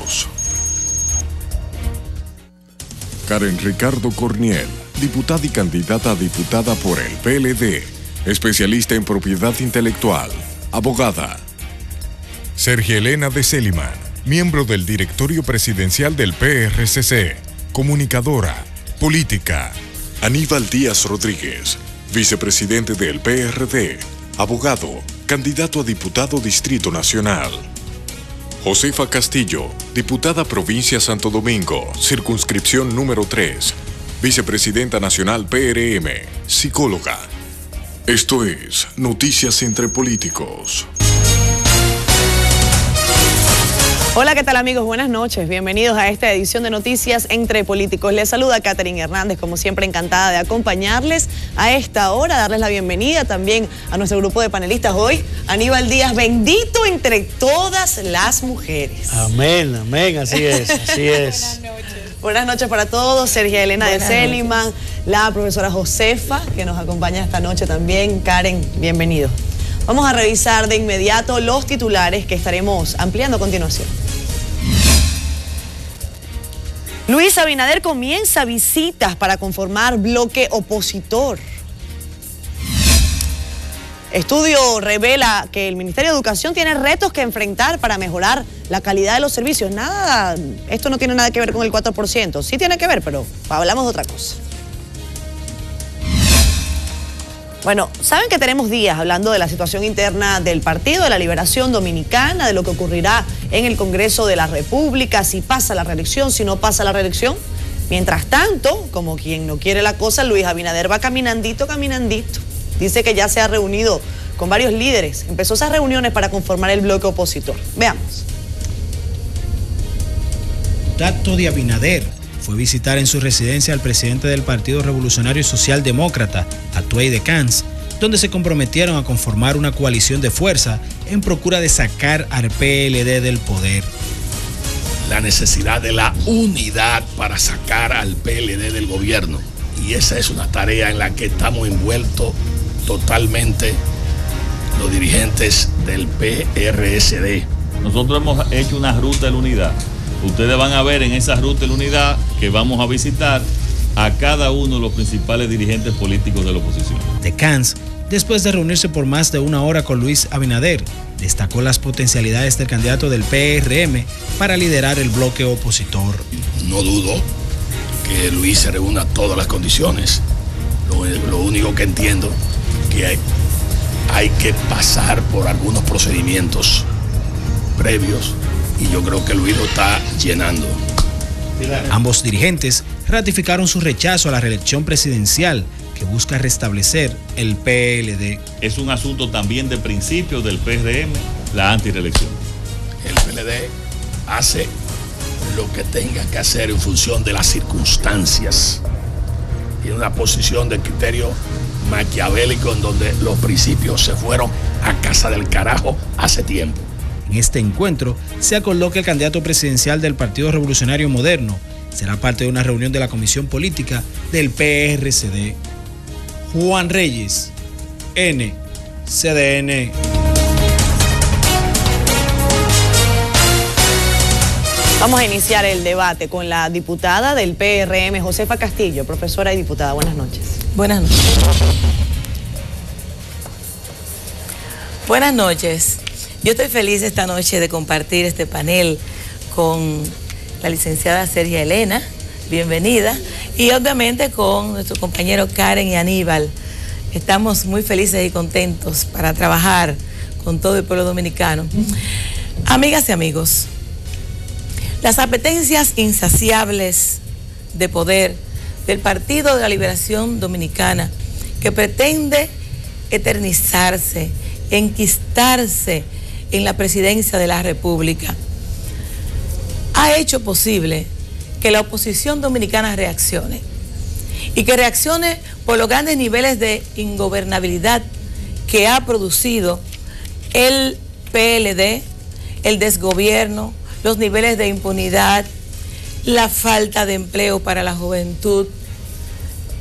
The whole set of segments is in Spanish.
políticos. Karen Ricardo Corniel, diputada y candidata a diputada por el PLD, especialista en propiedad intelectual, abogada. Sergia Elena de Celiman, miembro del directorio presidencial del PRCC, comunicadora, política. Aníbal Díaz Rodríguez, vicepresidente del PRD, abogado, candidato a diputado Distrito Nacional. Josefa Castillo, diputada Provincia Santo Domingo, circunscripción número 3, vicepresidenta nacional PRM, psicóloga. Esto es Noticias entre Políticos. Hola, ¿qué tal amigos? Buenas noches. Bienvenidos a esta edición de Noticias entre Políticos. Les saluda Catherine Hernández, como siempre encantada de acompañarles a esta hora, darles la bienvenida también a nuestro grupo de panelistas hoy. Aníbal Díaz, bendito entre todas las mujeres. Amén, amén, así es, así es. Buenas noches. Buenas noches para todos. Sergia Elena de Celiman, la profesora Josefa, que nos acompaña esta noche también. Karen, bienvenido. Vamos a revisar de inmediato los titulares que estaremos ampliando a continuación. Luis Abinader comienza visitas para conformar bloque opositor. Estudio revela que el Ministerio de Educación tiene retos que enfrentar para mejorar la calidad de los servicios. Esto no tiene nada que ver con el 4%. Sí tiene que ver, pero hablamos de otra cosa. Bueno, saben que tenemos días hablando de la situación interna del Partido de la Liberación Dominicana, de lo que ocurrirá en el Congreso de la República, si pasa la reelección, si no pasa la reelección. Mientras tanto, como quien no quiere la cosa, Luis Abinader va caminandito. Dice que ya se ha reunido con varios líderes. Empezó esas reuniones para conformar el bloque opositor. Veamos. Dato de Abinader fue visitar en su residencia al presidente del Partido Revolucionario Socialdemócrata, Atuey de Cans, donde se comprometieron a conformar una coalición de fuerza en procura de sacar al PLD del poder. La necesidad de la unidad para sacar al PLD del gobierno. Y esa es una tarea en la que estamos envueltos totalmente los dirigentes del PRSD. Nosotros hemos hecho una ruta de la unidad. Ustedes van a ver en esa ruta de la unidad que vamos a visitar a cada uno de los principales dirigentes políticos de la oposición. De Cans, después de reunirse por más de una hora con Luis Abinader, destacó las potencialidades del candidato del PRM para liderar el bloque opositor. No dudo que Luis se reúna todas las condiciones. Lo único que entiendo que hay que pasar por algunos procedimientos previos y yo creo que Luis lo está llenando. Ambos dirigentes ratificaron su rechazo a la reelección presidencial que busca restablecer el PLD. Es un asunto también de principios del PRM, la antireelección. El PLD hace lo que tenga que hacer en función de las circunstancias. Tiene una posición de criterio maquiavélico en donde los principios se fueron a casa del carajo hace tiempo. En este encuentro se acordó que el candidato presidencial del Partido Revolucionario Moderno será parte de una reunión de la Comisión Política del PRCD. Juan Reyes, NCDN. Vamos a iniciar el debate con la diputada del PRM, Josefa Castillo, profesora y diputada. Buenas noches. Buenas noches. Buenas noches. Yo estoy feliz esta noche de compartir este panel con la licenciada Sergia Elena, bienvenida, y obviamente con nuestro compañero Karen y Aníbal. Estamos muy felices y contentos para trabajar con todo el pueblo dominicano. Amigas y amigos, las apetencias insaciables de poder del Partido de la Liberación Dominicana, que pretende eternizarse, enquistarse en la presidencia de la República, ha hecho posible que la oposición dominicana reaccione y que reaccione por los grandes niveles de ingobernabilidad que ha producido el PLD, el desgobierno, los niveles de impunidad, la falta de empleo para la juventud,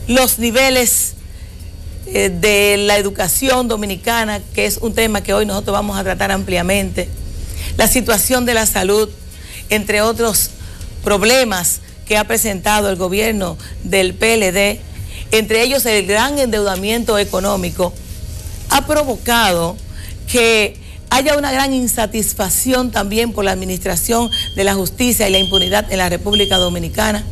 los niveles de la educación dominicana, que es un tema que hoy nosotros vamos a tratar ampliamente, la situación de la salud, entre otros problemas que ha presentado el gobierno del PLD, entre ellos el gran endeudamiento económico, ha provocado que haya una gran insatisfacción también por la administración de la justicia y la impunidad en la República Dominicana.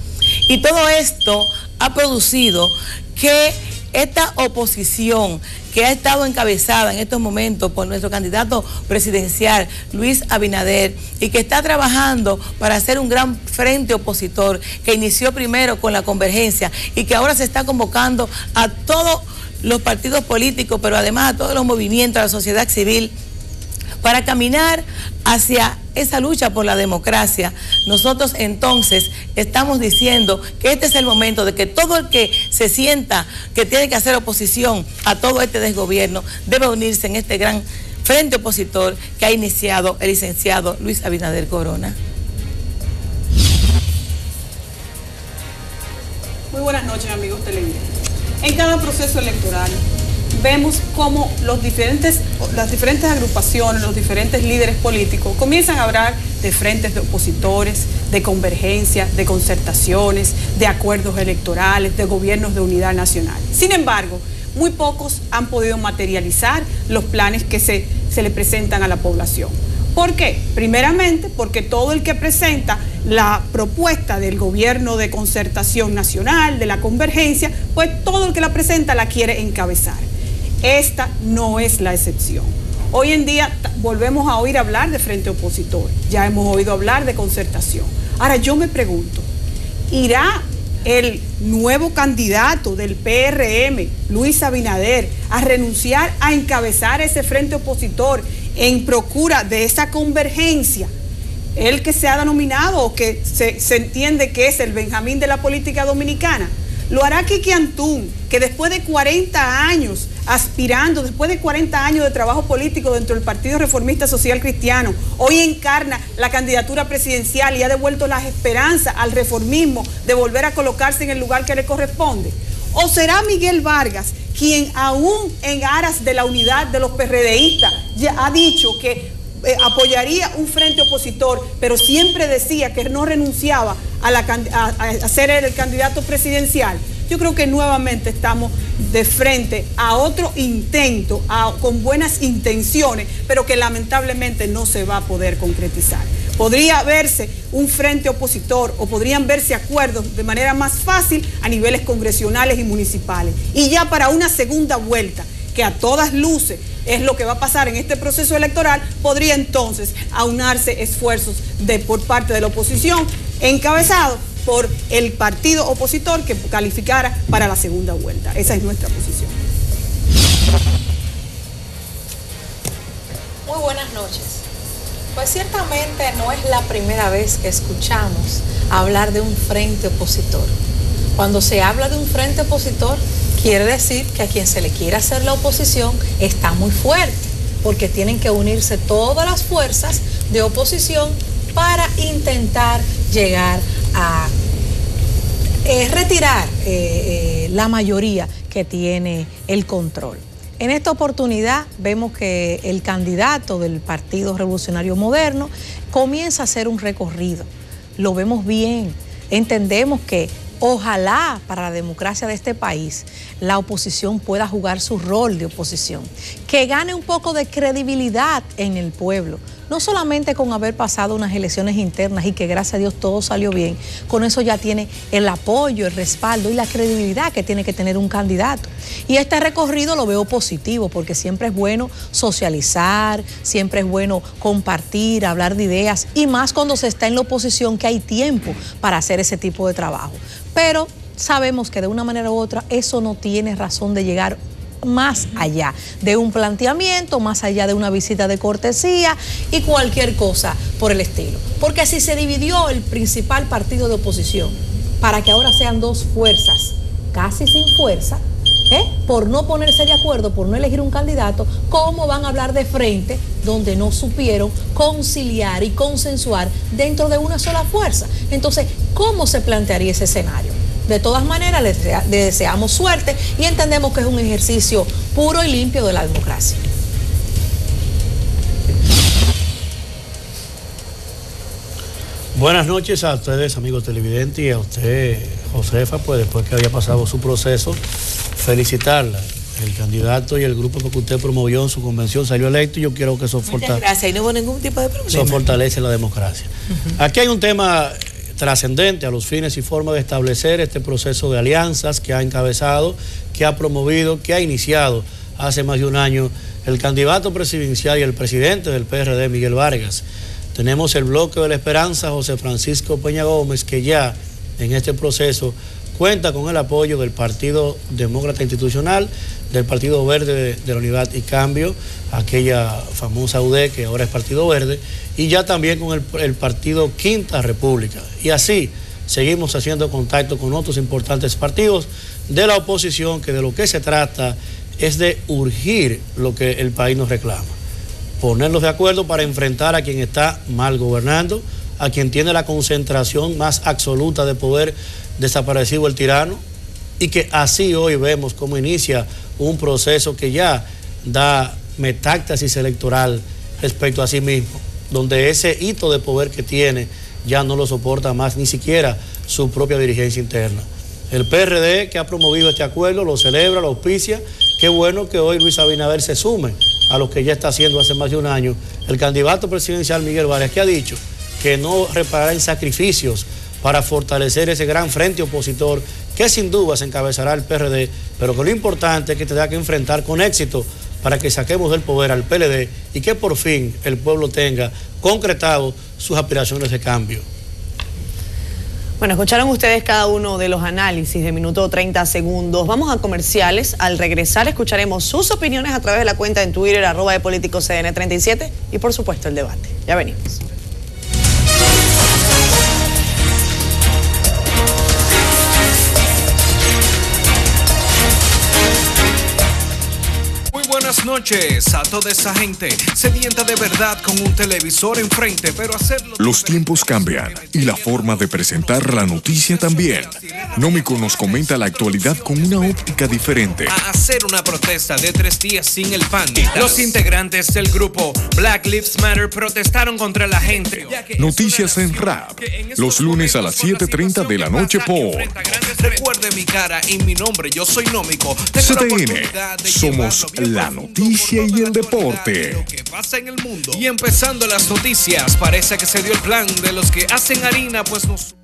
Y todo esto ha producido que esta oposición que ha estado encabezada en estos momentos por nuestro candidato presidencial, Luis Abinader, y que está trabajando para hacer un gran frente opositor, que inició primero con la convergencia y que ahora se está convocando a todos los partidos políticos, pero además a todos los movimientos, a la sociedad civil, para caminar hacia esa lucha por la democracia. Nosotros entonces estamos diciendo que este es el momento de que todo el que se sienta que tiene que hacer oposición a todo este desgobierno debe unirse en este gran frente opositor que ha iniciado el licenciado Luis Abinader Corona. Muy buenas noches, amigos televidentes. En cada proceso electoral vemos cómo las diferentes agrupaciones, los diferentes líderes políticos comienzan a hablar de frentes de opositores, de convergencia, de concertaciones, de acuerdos electorales, de gobiernos de unidad nacional. Sin embargo, muy pocos han podido materializar los planes que se le presentan a la población. ¿Por qué? Primeramente, porque todo el que presenta la propuesta del gobierno de concertación nacional, de la convergencia, pues todo el que la presenta la quiere encabezar. Esta no es la excepción. Hoy en día volvemos a oír hablar de frente opositor, ya hemos oído hablar de concertación. Ahora yo me pregunto, ¿irá el nuevo candidato del PRM, Luis Abinader, a renunciar a encabezar ese frente opositor en procura de esa convergencia? El que se ha denominado o que se entiende que es el Benjamín de la política dominicana. Lo hará Kiki Antún, que después de 40 años aspirando, después de 40 años de trabajo político dentro del Partido Reformista Social Cristiano, hoy encarna la candidatura presidencial y ha devuelto las esperanzas al reformismo de volver a colocarse en el lugar que le corresponde. ¿O será Miguel Vargas quien aún en aras de la unidad de los PRDistas ya ha dicho que apoyaría un frente opositor, pero siempre decía que no renunciaba a ser el candidato presidencial? Yo creo que nuevamente estamos de frente a otro intento con buenas intenciones, pero que lamentablemente no se va a poder concretizar. Podría verse un frente opositor o podrían verse acuerdos de manera más fácil a niveles congresionales y municipales. Y ya para una segunda vuelta, que a todas luces es lo que va a pasar en este proceso electoral, podría entonces aunarse esfuerzos por parte de la oposición, encabezado por el partido opositor que calificara para la segunda vuelta. Esa es nuestra posición. Muy buenas noches. Pues ciertamente no es la primera vez que escuchamos hablar de un frente opositor. Cuando se habla de un frente opositor, quiere decir que a quien se le quiere hacer la oposición está muy fuerte, porque tienen que unirse todas las fuerzas de oposición para intentar llegar a retirar la mayoría que tiene el control. En esta oportunidad vemos que el candidato del Partido Revolucionario Moderno comienza a hacer un recorrido. Lo vemos bien, entendemos que ojalá para la democracia de este país la oposición pueda jugar su rol de oposición, que gane un poco de credibilidad en el pueblo, no solamente con haber pasado unas elecciones internas y que gracias a Dios todo salió bien, con eso ya tiene el apoyo, el respaldo y la credibilidad que tiene que tener un candidato. Y este recorrido lo veo positivo porque siempre es bueno socializar, siempre es bueno compartir, hablar de ideas y más cuando se está en la oposición, que hay tiempo para hacer ese tipo de trabajo. Pero sabemos que de una manera u otra eso no tiene razón de llegar más allá de un planteamiento, más allá de una visita de cortesía y cualquier cosa por el estilo. Porque si se dividió el principal partido de oposición para que ahora sean dos fuerzas casi sin fuerza, por no ponerse de acuerdo, por no elegir un candidato, ¿cómo van a hablar de frente donde no supieron conciliar y consensuar dentro de una sola fuerza? Entonces, ¿cómo se plantearía ese escenario? De todas maneras, le deseamos suerte y entendemos que es un ejercicio puro y limpio de la democracia. Buenas noches a ustedes, amigos televidentes, y a usted, Josefa, pues después que había pasado su proceso, felicitarla. El candidato y el grupo que usted promovió en su convención salió electo y yo quiero que eso gracias, y no hubo ningún tipo de problema. Eso fortalece la democracia. Aquí hay un tema trascendente a los fines y formas de establecer este proceso de alianzas que ha encabezado, que ha promovido, que ha iniciado hace más de un año el candidato presidencial y el presidente del PRD, Miguel Vargas. Tenemos el bloque de la esperanza, José Francisco Peña Gómez, que ya en este proceso cuenta con el apoyo del Partido Demócrata Institucional, del Partido Verde de la Unidad y Cambio, aquella famosa UD que ahora es Partido Verde, y ya también con el Partido Quinta República. Y así seguimos haciendo contacto con otros importantes partidos de la oposición, que de lo que se trata es de urgir lo que el país nos reclama. Ponernos de acuerdo para enfrentar a quien está mal gobernando, a quien tiene la concentración más absoluta de poder, desaparecido el tirano, y que así hoy vemos cómo inicia un proceso que ya da metástasis electoral respecto a sí mismo, donde ese hito de poder que tiene ya no lo soporta más ni siquiera su propia dirigencia interna. El PRD, que ha promovido este acuerdo, lo celebra, lo auspicia. Qué bueno que hoy Luis Abinader se sume a lo que ya está haciendo hace más de un año el candidato presidencial Miguel Vargas, que ha dicho que no reparará en sacrificios para fortalecer ese gran frente opositor que sin duda se encabezará el PRD, pero que lo importante es que tendrá que enfrentar con éxito para que saquemos del poder al PLD y que por fin el pueblo tenga concretado sus aspiraciones de cambio. Bueno, escucharon ustedes cada uno de los análisis de minuto 30 segundos. Vamos a comerciales. Al regresar escucharemos sus opiniones a través de la cuenta en Twitter, @depoliticoscdn37, y por supuesto el debate. Ya venimos. Buenas noches a toda esa gente sedienta de verdad con un televisor enfrente, pero hacerlo... Los tiempos cambian y la forma de presentar la noticia también. Nómico nos comenta la actualidad con una óptica diferente. A hacer una protesta de 3 días sin el pan. Los integrantes del grupo Black Lives Matter protestaron contra la gente. Noticias en Rap, los lunes a las 7:30 de la noche por... Recuerde mi cara y mi nombre, yo soy Nómico. CDN, somos la noticia y el deporte. Lo que pasa en el mundo. Y empezando las noticias, parece que se dio el plan de los que hacen harina, pues nos...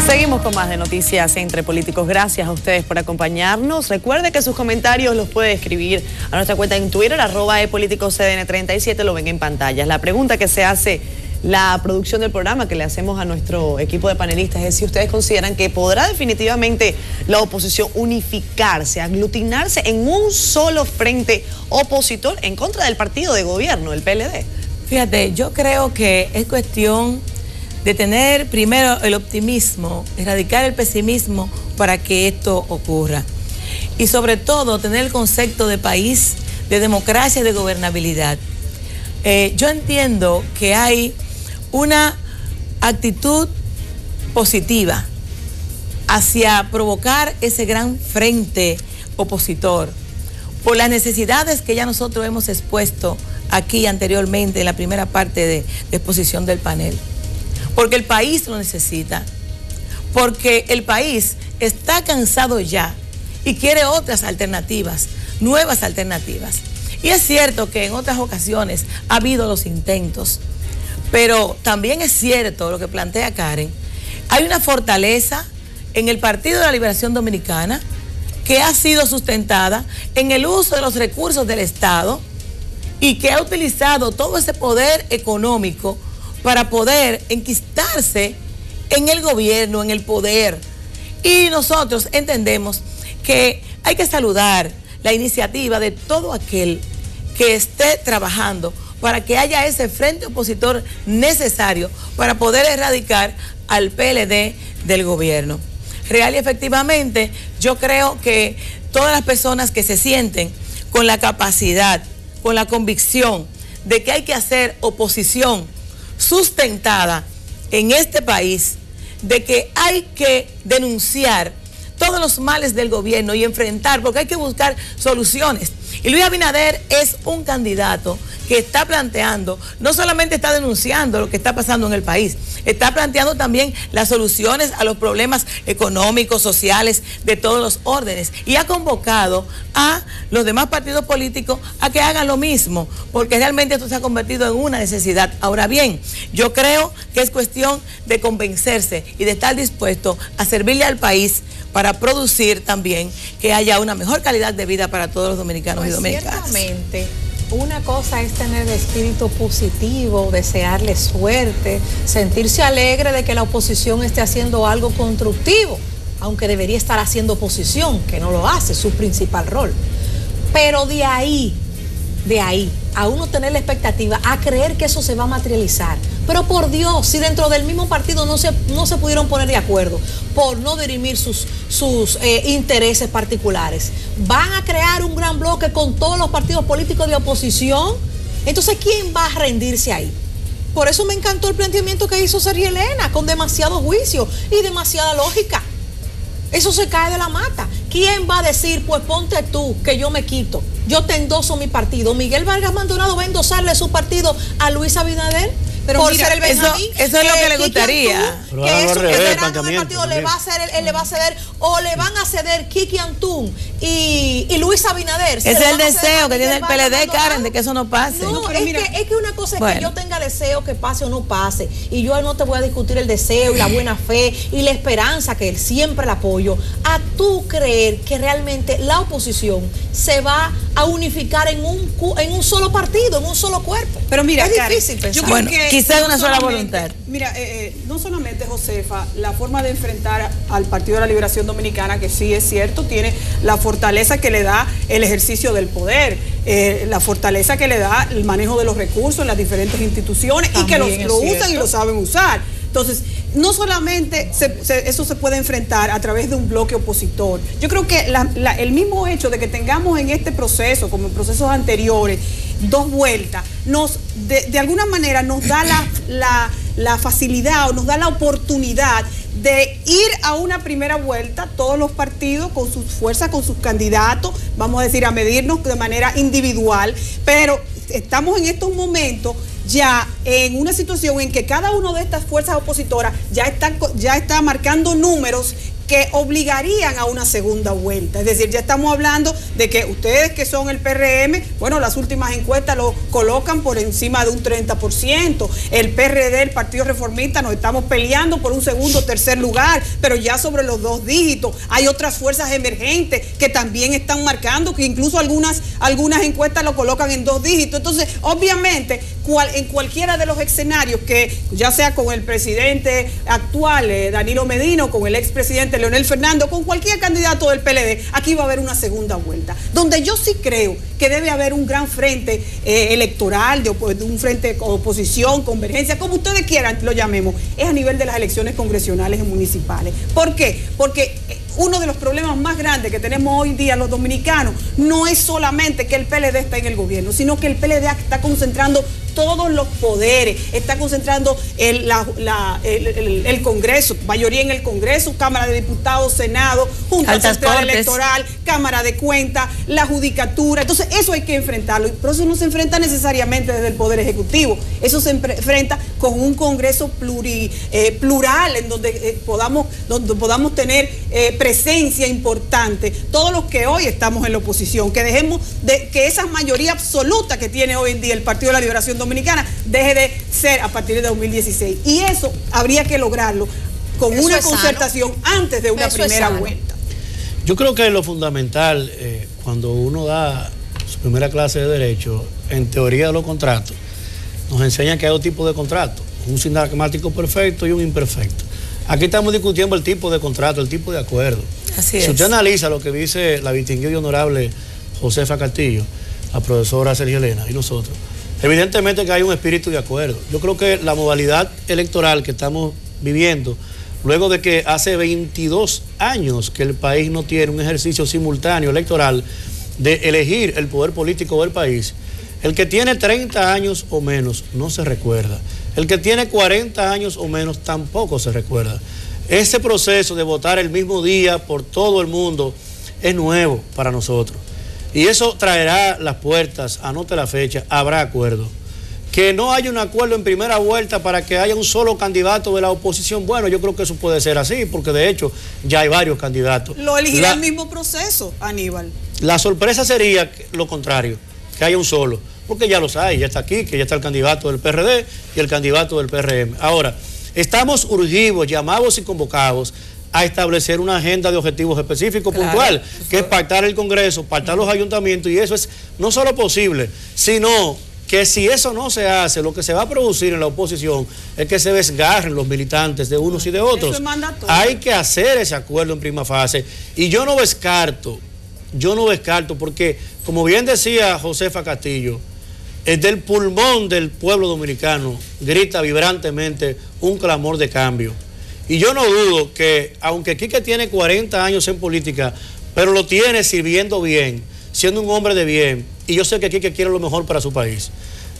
Seguimos con más de Noticias Entre Políticos. Gracias a ustedes por acompañarnos. Recuerde que sus comentarios los puede escribir a nuestra cuenta en Twitter, @depoliticoscdn37, lo ven en pantalla. La pregunta que se hace la producción del programa, que le hacemos a nuestro equipo de panelistas, es si ustedes consideran que podrá definitivamente la oposición unificarse, aglutinarse en un solo frente opositor en contra del partido de gobierno, el PLD. Fíjate, yo creo que es cuestión de tener primero el optimismo, erradicar el pesimismo para que esto ocurra. Y sobre todo tener el concepto de país, de democracia y de gobernabilidad. Yo entiendo que hay una actitud positiva hacia provocar ese gran frente opositor por las necesidades que ya nosotros hemos expuesto aquí anteriormente en la primera parte de exposición del panel. Porque el país lo necesita, porque el país está cansado ya y quiere otras alternativas, nuevas alternativas. Y es cierto que en otras ocasiones ha habido los intentos, pero también es cierto lo que plantea Karen. Hay una fortaleza en el Partido de la Liberación Dominicana que ha sido sustentada en el uso de los recursos del Estado y que ha utilizado todo ese poder económico para poder enquistarse en el gobierno, en el poder. Y nosotros entendemos que hay que saludar la iniciativa de todo aquel que esté trabajando para que haya ese frente opositor necesario para poder erradicar al PLD del gobierno. Real y efectivamente, yo creo que todas las personas que se sienten con la capacidad, con la convicción de que hay que hacer oposición sustentada en este país, de que hay que denunciar todos los males del gobierno y enfrentar, porque hay que buscar soluciones. Y Luis Abinader es un candidato que está planteando, no solamente está denunciando lo que está pasando en el país, está planteando también las soluciones a los problemas económicos, sociales, de todos los órdenes. Y ha convocado a los demás partidos políticos a que hagan lo mismo, porque realmente esto se ha convertido en una necesidad. Ahora bien, yo creo que es cuestión de convencerse y de estar dispuesto a servirle al país para producir también que haya una mejor calidad de vida para todos los dominicanos y dominicanas. Ciertamente, una cosa es tener espíritu positivo, desearle suerte, sentirse alegre de que la oposición esté haciendo algo constructivo, aunque debería estar haciendo oposición, que no lo hace, su principal rol. Pero de ahí a uno tener la expectativa, a creer que eso se va a materializar. Pero por Dios, si dentro del mismo partido no se pudieron poner de acuerdo por no dirimir sus intereses particulares, van a crear un gran bloque con todos los partidos políticos de oposición. Entonces, ¿quién va a rendirse ahí? Por eso me encantó el planteamiento que hizo Sergio Elena, con demasiado juicio y demasiada lógica. Eso se cae de la mata. ¿Quién va a decir, pues ponte tú, que yo me quito? Yo te endoso mi partido. ¿Miguel Vargas Maldonado va a endosarle su partido a Luis Abinader? Pero por ser el Benjamín, eso es lo que le gustaría. Que es un veterano del partido, le va a ceder o le van a ceder Kiki Antún y Luis Abinader. Ese es el deseo que tiene el PLD, Karen, de que eso no pase. No, es que una cosa es que yo tenga deseo que pase o no pase, y yo no te voy a discutir el deseo y la buena fe y la esperanza, que siempre la apoyo, a tú creer que realmente la oposición se va a unificar en un solo partido, en un solo cuerpo. Pero mira, es Karen, difícil pensar. yo creo que quizás una sola voluntad. Mira, no solamente, Josefa, la forma de enfrentar al Partido de la Liberación Dominicana, que sí es cierto, tiene la fortaleza que le da el ejercicio del poder, la fortaleza que le da el manejo de los recursos en las diferentes instituciones, también, y que lo usan y lo saben usar. Entonces, no solamente eso se puede enfrentar a través de un bloque opositor. Yo creo que el mismo hecho de que tengamos en este proceso, como en procesos anteriores, dos vueltas, de alguna manera nos da la facilidad o nos da la oportunidad de ir a una primera vuelta, todos los partidos con sus fuerzas, con sus candidatos, vamos a decir, a medirnos de manera individual, pero estamos en estos momentos ya en una situación en que cada una de estas fuerzas opositoras ya está marcando números que obligarían a una segunda vuelta. Es decir, ya estamos hablando de que ustedes que son el PRM, bueno, las últimas encuestas lo colocan por encima de un 30%. El PRD, el Partido Reformista, nos estamos peleando por un segundo o tercer lugar, pero ya sobre los 2 dígitos. Hay otras fuerzas emergentes que también están marcando, que incluso algunas encuestas lo colocan en 2 dígitos. Entonces, obviamente, en cualquiera de los escenarios, que ya sea con el presidente actual, Danilo Medina, o con el expresidente Leonel Fernández, con cualquier candidato del PLD, aquí va a haber una segunda vuelta, donde yo sí creo que debe haber un gran frente electoral, de un frente de oposición, convergencia, como ustedes quieran lo llamemos, es a nivel de las elecciones congresionales y municipales. ¿Por qué? Porque uno de los problemas más grandes que tenemos hoy día los dominicanos no es solamente que el PLD está en el gobierno, sino que el PLD está concentrando todos los poderes, está concentrando el Congreso, mayoría en el Congreso, Cámara de Diputados, Senado, Junta Central Electoral, Cámara de Cuentas, la Judicatura. Entonces eso hay que enfrentarlo, pero eso no se enfrenta necesariamente desde el Poder Ejecutivo, eso se enfrenta con un Congreso plural, en donde podamos tener presencia importante, todos los que hoy estamos en la oposición, que dejemos que esa mayoría absoluta que tiene hoy en día el Partido de la Liberación Dominicana deje de ser a partir de 2016. Y eso habría que lograrlo con una concertación antes de una primera vuelta. Yo creo que lo fundamental, cuando uno da su primera clase de Derecho, en teoría de los contratos, nos enseñan que hay 2 tipos de contratos, un sinagmático perfecto y un imperfecto. Aquí estamos discutiendo el tipo de contrato, el tipo de acuerdo. Así es. Si usted analiza lo que dice la distinguida y honorable Josefa Castillo, la profesora Sergio Elena y nosotros, evidentemente que hay un espíritu de acuerdo. Yo creo que la modalidad electoral que estamos viviendo, luego de que hace 22 años que el país no tiene un ejercicio simultáneo electoral de elegir el poder político del país, el que tiene 30 años o menos no se recuerda. El que tiene 40 años o menos tampoco se recuerda. Ese proceso de votar el mismo día por todo el mundo es nuevo para nosotros. Y eso traerá las puertas, anote la fecha, habrá acuerdo. Que no haya un acuerdo en primera vuelta para que haya un solo candidato de la oposición, bueno, yo creo que eso puede ser así, porque de hecho ya hay varios candidatos. Lo elegirá el mismo proceso, Aníbal. La sorpresa sería lo contrario, que haya un solo, porque ya los hay, ya está aquí, que ya está el candidato del PRD y el candidato del PRM. Ahora, estamos urgidos, llamados y convocados a establecer una agenda de objetivos específicos, puntual, que es pactar el Congreso, pactar los ayuntamientos, y eso es no solo posible, sino que si eso no se hace, lo que se va a producir en la oposición es que se desgarren los militantes de unos y de otros. Eso es mandatorio. Hay que hacer ese acuerdo en prima fase, y yo no descarto, porque, como bien decía Josefa Castillo, es del pulmón del pueblo dominicano, grita vibrantemente un clamor de cambio. Y yo no dudo que, aunque Quique tiene 40 años en política, pero lo tiene sirviendo bien, siendo un hombre de bien, y yo sé que Quique quiere lo mejor para su país.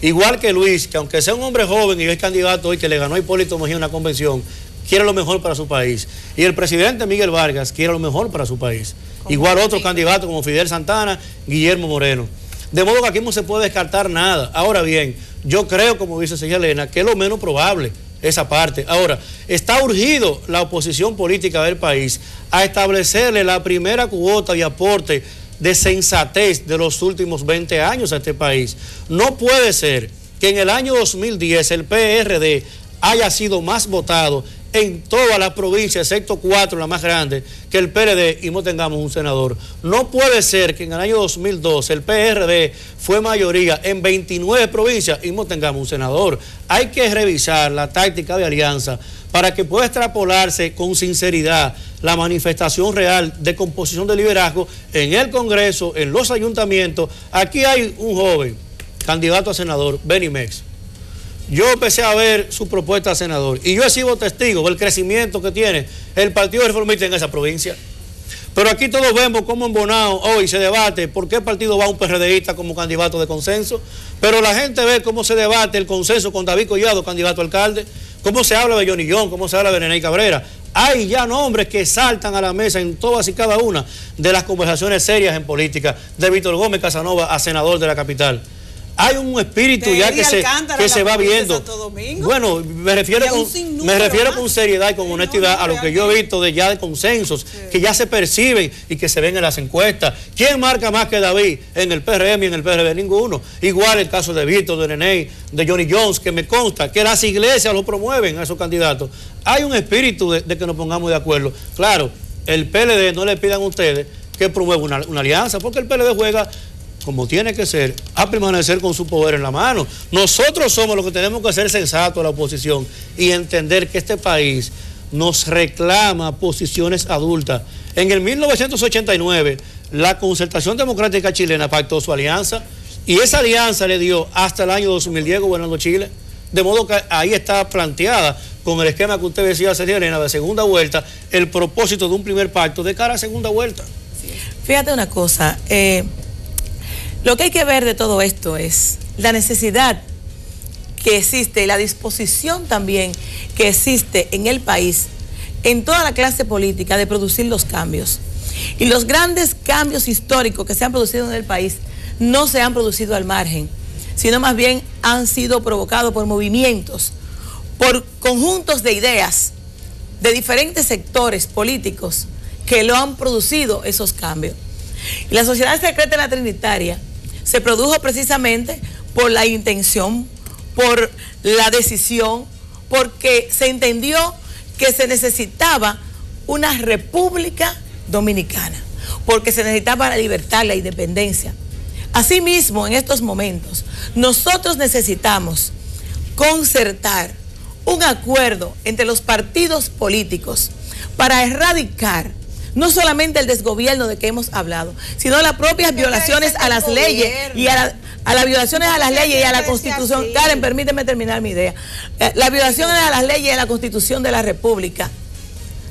Igual que Luis, que aunque sea un hombre joven y es candidato hoy, que le ganó a Hipólito Mejía en una convención, quiere lo mejor para su país. Y el presidente Miguel Vargas quiere lo mejor para su país. Igual otros candidatos como Fidel Santana, Guillermo Moreno. De modo que aquí no se puede descartar nada. Ahora bien, yo creo, como dice señora Elena, que es lo menos probable esa parte. Ahora, está urgido la oposición política del país a establecerle la primera cuota de aporte de sensatez de los últimos 20 años a este país. No puede ser que en el año 2010 el PRD haya sido más votado en todas las provincias, excepto 4, la más grande, que el PRD, y no tengamos un senador. No puede ser que en el año 2012 el PRD fue mayoría en 29 provincias y no tengamos un senador. Hay que revisar la táctica de alianza para que pueda extrapolarse con sinceridad la manifestación real de composición de liderazgo en el Congreso, en los ayuntamientos. Aquí hay un joven candidato a senador, Benny Mex. Yo empecé a ver su propuesta a senador y yo he sido testigo del crecimiento que tiene el Partido Reformista en esa provincia. Pero aquí todos vemos cómo en Bonao hoy se debate por qué partido va un PRDista como candidato de consenso, pero la gente ve cómo se debate el consenso con David Collado, candidato a alcalde, cómo se habla de Johnny John, cómo se habla de Neney Cabrera. Hay ya nombres que saltan a la mesa en todas y cada una de las conversaciones serias en política, de Víctor Gómez Casanova a senador de la capital. Hay un espíritu ya que se va viendo. Bueno, me refiero con seriedad y con honestidad a lo que yo he visto de consensos, que ya se perciben y que se ven en las encuestas. ¿Quién marca más que David en el PRM y en el PRD? Ninguno. Igual el caso de Víctor, de Neney, de Johnny Jones, que me consta que las iglesias lo promueven a esos candidatos. Hay un espíritu de que nos pongamos de acuerdo. Claro, el PLD no le pidan a ustedes que promueva una alianza, porque el PLD juega como tiene que ser, a permanecer con su poder en la mano. Nosotros somos los que tenemos que ser sensatos a la oposición y entender que este país nos reclama posiciones adultas. En el 1989, la Concertación Democrática Chilena pactó su alianza y esa alianza le dio hasta el año 2010 gobernando Chile. De modo que ahí está planteada, con el esquema que usted decía, Sergio Elena, de segunda vuelta, el propósito de un primer pacto de cara a segunda vuelta. Fíjate una cosa, lo que hay que ver de todo esto es la necesidad que existe y la disposición también que existe en el país, en toda la clase política, de producir los cambios. Y los grandes cambios históricos que se han producido en el país no se han producido al margen, sino más bien han sido provocados por movimientos, por conjuntos de ideas de diferentes sectores políticos que lo han producido esos cambios. Y la Sociedad Secreta de la Trinitaria se produjo precisamente por la intención, por la decisión, porque se entendió que se necesitaba una república dominicana, porque se necesitaba la libertad, la independencia. Asimismo, en estos momentos, nosotros necesitamos concertar un acuerdo entre los partidos políticos para erradicar no solamente el desgobierno de que hemos hablado, sino las propias violaciones a las leyes y a las violaciones a las leyes y a la Constitución. Karen, permíteme terminar mi idea. Las violaciones a las leyes y a la Constitución de la República.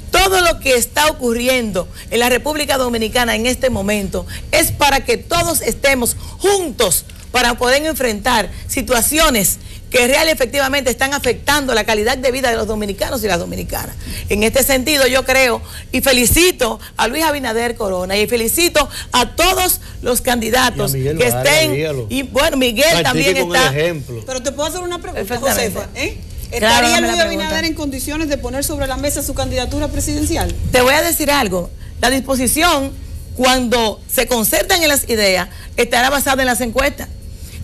Todo lo que está ocurriendo en la República Dominicana en este momento es para que todos estemos juntos para poder enfrentar situaciones que real y efectivamente están afectando la calidad de vida de los dominicanos y las dominicanas. En este sentido yo creo y felicito a Luis Abinader Corona y felicito a todos los candidatos que estén, y bueno, Miguel también está. Pero te puedo hacer una pregunta, Josefa, ¿estaría Luis Abinader en condiciones de poner sobre la mesa su candidatura presidencial? Te voy a decir algo, la disposición cuando se concertan en las ideas estará basada en las encuestas.